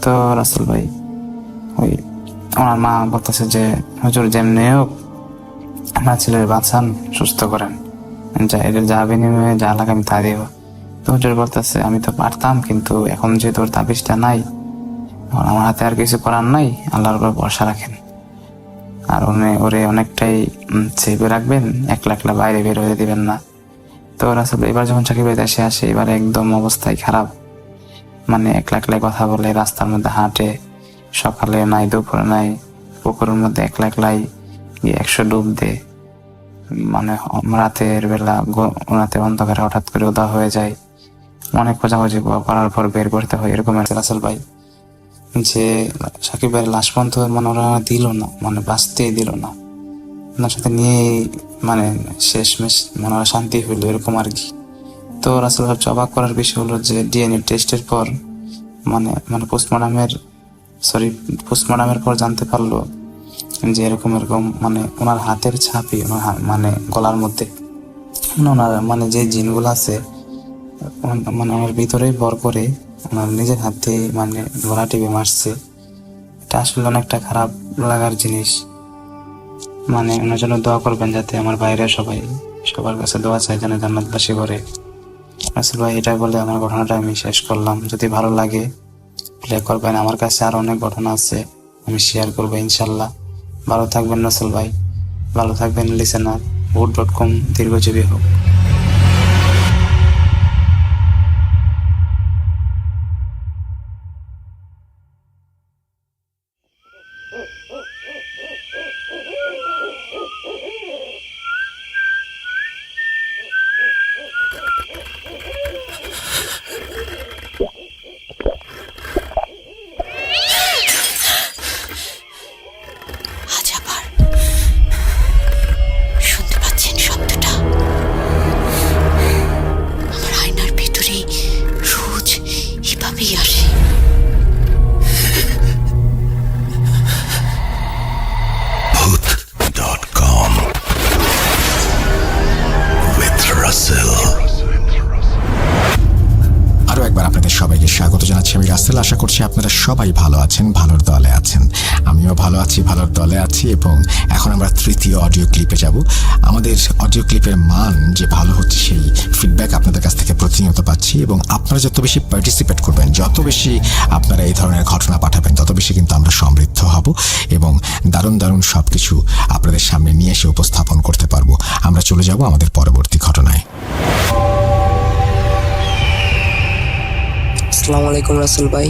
তো রাসেল ভাই ওনার মা বলতেছে যে হুজুর যেমনি হোক আমার ছেলের বাঁচান, সুস্থ করেন, যা বিনিময়ে যা লাগে আমি তা দিব। তো হুজুর বলতেছে আমি তো পারতাম, কিন্তু এখন যে তোর তাবিজটা নাই আমার হাতে আর কিছু করার নাই, আল্লাহর উপর ভরসা রাখেন, আর ওরে অনেকটাই সেভে রাখবেন, একলা বাইরে বের হয়ে দিবেন না। তো রাসেল এবার যখন সাকিব ভাই দেশে আসে এবার একদম অবস্থায় খারাপ, একলাই কথা বলে, রাস্তার মধ্যে হাঁটে, সকালে নাই দুপুরে নাই, পুকুরের মধ্যে একলাই 100 ডুব দে, রাতের বেলা রাতে অন্ধকারে হঠাৎ করে উদা হয়ে যায়, অনেক খোঁজাখুঁজি করার পর বের করতে হয় এরকম রাসেল ভাই, যে সাকিব ভাইয়ের লাশ পর্যন্ত মানে ওরা দিল না, মানে বাঁচতেই দিল না, ওনার সাথে নিয়ে মানে শেষমেশ মানে ওরা শান্তি হইলো এরকম আর কি। তো রাসেল ভাই অবাক করার বিষয় হলো যে ডিএনএ টেস্টের পর মানে মানে পোস্টমর্টমের পর জানতে পারলো যে এরকম মানে ওনার হাতের ছাপই ওনার মানে গলার মধ্যে ওনার মানে যে জিনগুলো আছে মানে ওনার ভিতরেই ভর করে ওনার নিজের হাতে মানে গলা টিপে মারছে। এটা আসলে অনেকটা খারাপ লাগার জিনিস। মানে ওনার জন্য দোয়া করবেন, যাতে আমার বাইরে সবার কাছে দোয়া চাই যেন জান্নাতবাসী করে। রাসেল ভাই এটা বলে আমার ঘটনাটা আমি শেষ করলাম। যদি ভালো লাগে প্লে করবেন, আমার কাছে আরো অনেক ঘটনা আছে আমি শেয়ার করবো ইনশাল্লাহ। ভালো থাকবেন রাসেল ভাই, ভালো থাকবেন লিসেনার। wood.com দীর্ঘজীবী হোক। আজ আবার শুনতে পাচ্ছেন শব্দটা? আমার আয়নার ভিতরে রোজ এভাবেই আসে। Booth.com with Russell. আরও একবার আপনাদের সবাইকে স্বাগত জানাচ্ছি। আমি রাসেল। আশা করছি আপনারা সবাই ভালো আছেন, ভালোর দলে আছেন। আমিও ভালো আছি, ভালোর দলে আছি। এবং এখন আমরা তৃতীয় অডিও ক্লিপে যাব। আমাদের অডিও ক্লিপের মান যে ভালো হচ্ছে সেই ফিডব্যাক আপনাদের কাছ থেকে প্রতিনিয়ত পাচ্ছি। এবং আপনারা যত বেশি পার্টিসিপেট করবেন, যত বেশি আপনারা এই ধরনের ঘটনা পাঠাবেন, তত বেশি কিন্তু আমরা সমৃদ্ধ হব এবং দারুণ দারুণ সব কিছু আপনাদের সামনে নিয়ে এসে উপস্থাপন করতে পারবো। আমরা চলে যাব আমাদের পরবর্তী ঘটনায়। আসসালামু আলাইকুম রাসেল ভাই,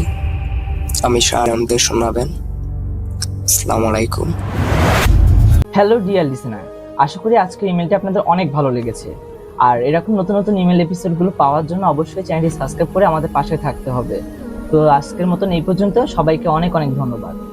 আমি শাহরামদের শোনাবেন। আসসালামু আলাইকুম। হ্যালো ডিয়ার লিসেনার, আশা করি আজকের ইমেলটি আপনাদের অনেক ভালো লেগেছে। আর এরকম নতুন নতুন ইমেল এপিসোডগুলো পাওয়ার জন্য অবশ্যই চ্যানেলটি সাবস্ক্রাইব করে আমাদের পাশে থাকতে হবে। তো আজকের মতন এই পর্যন্ত। সবাইকে অনেক অনেক ধন্যবাদ।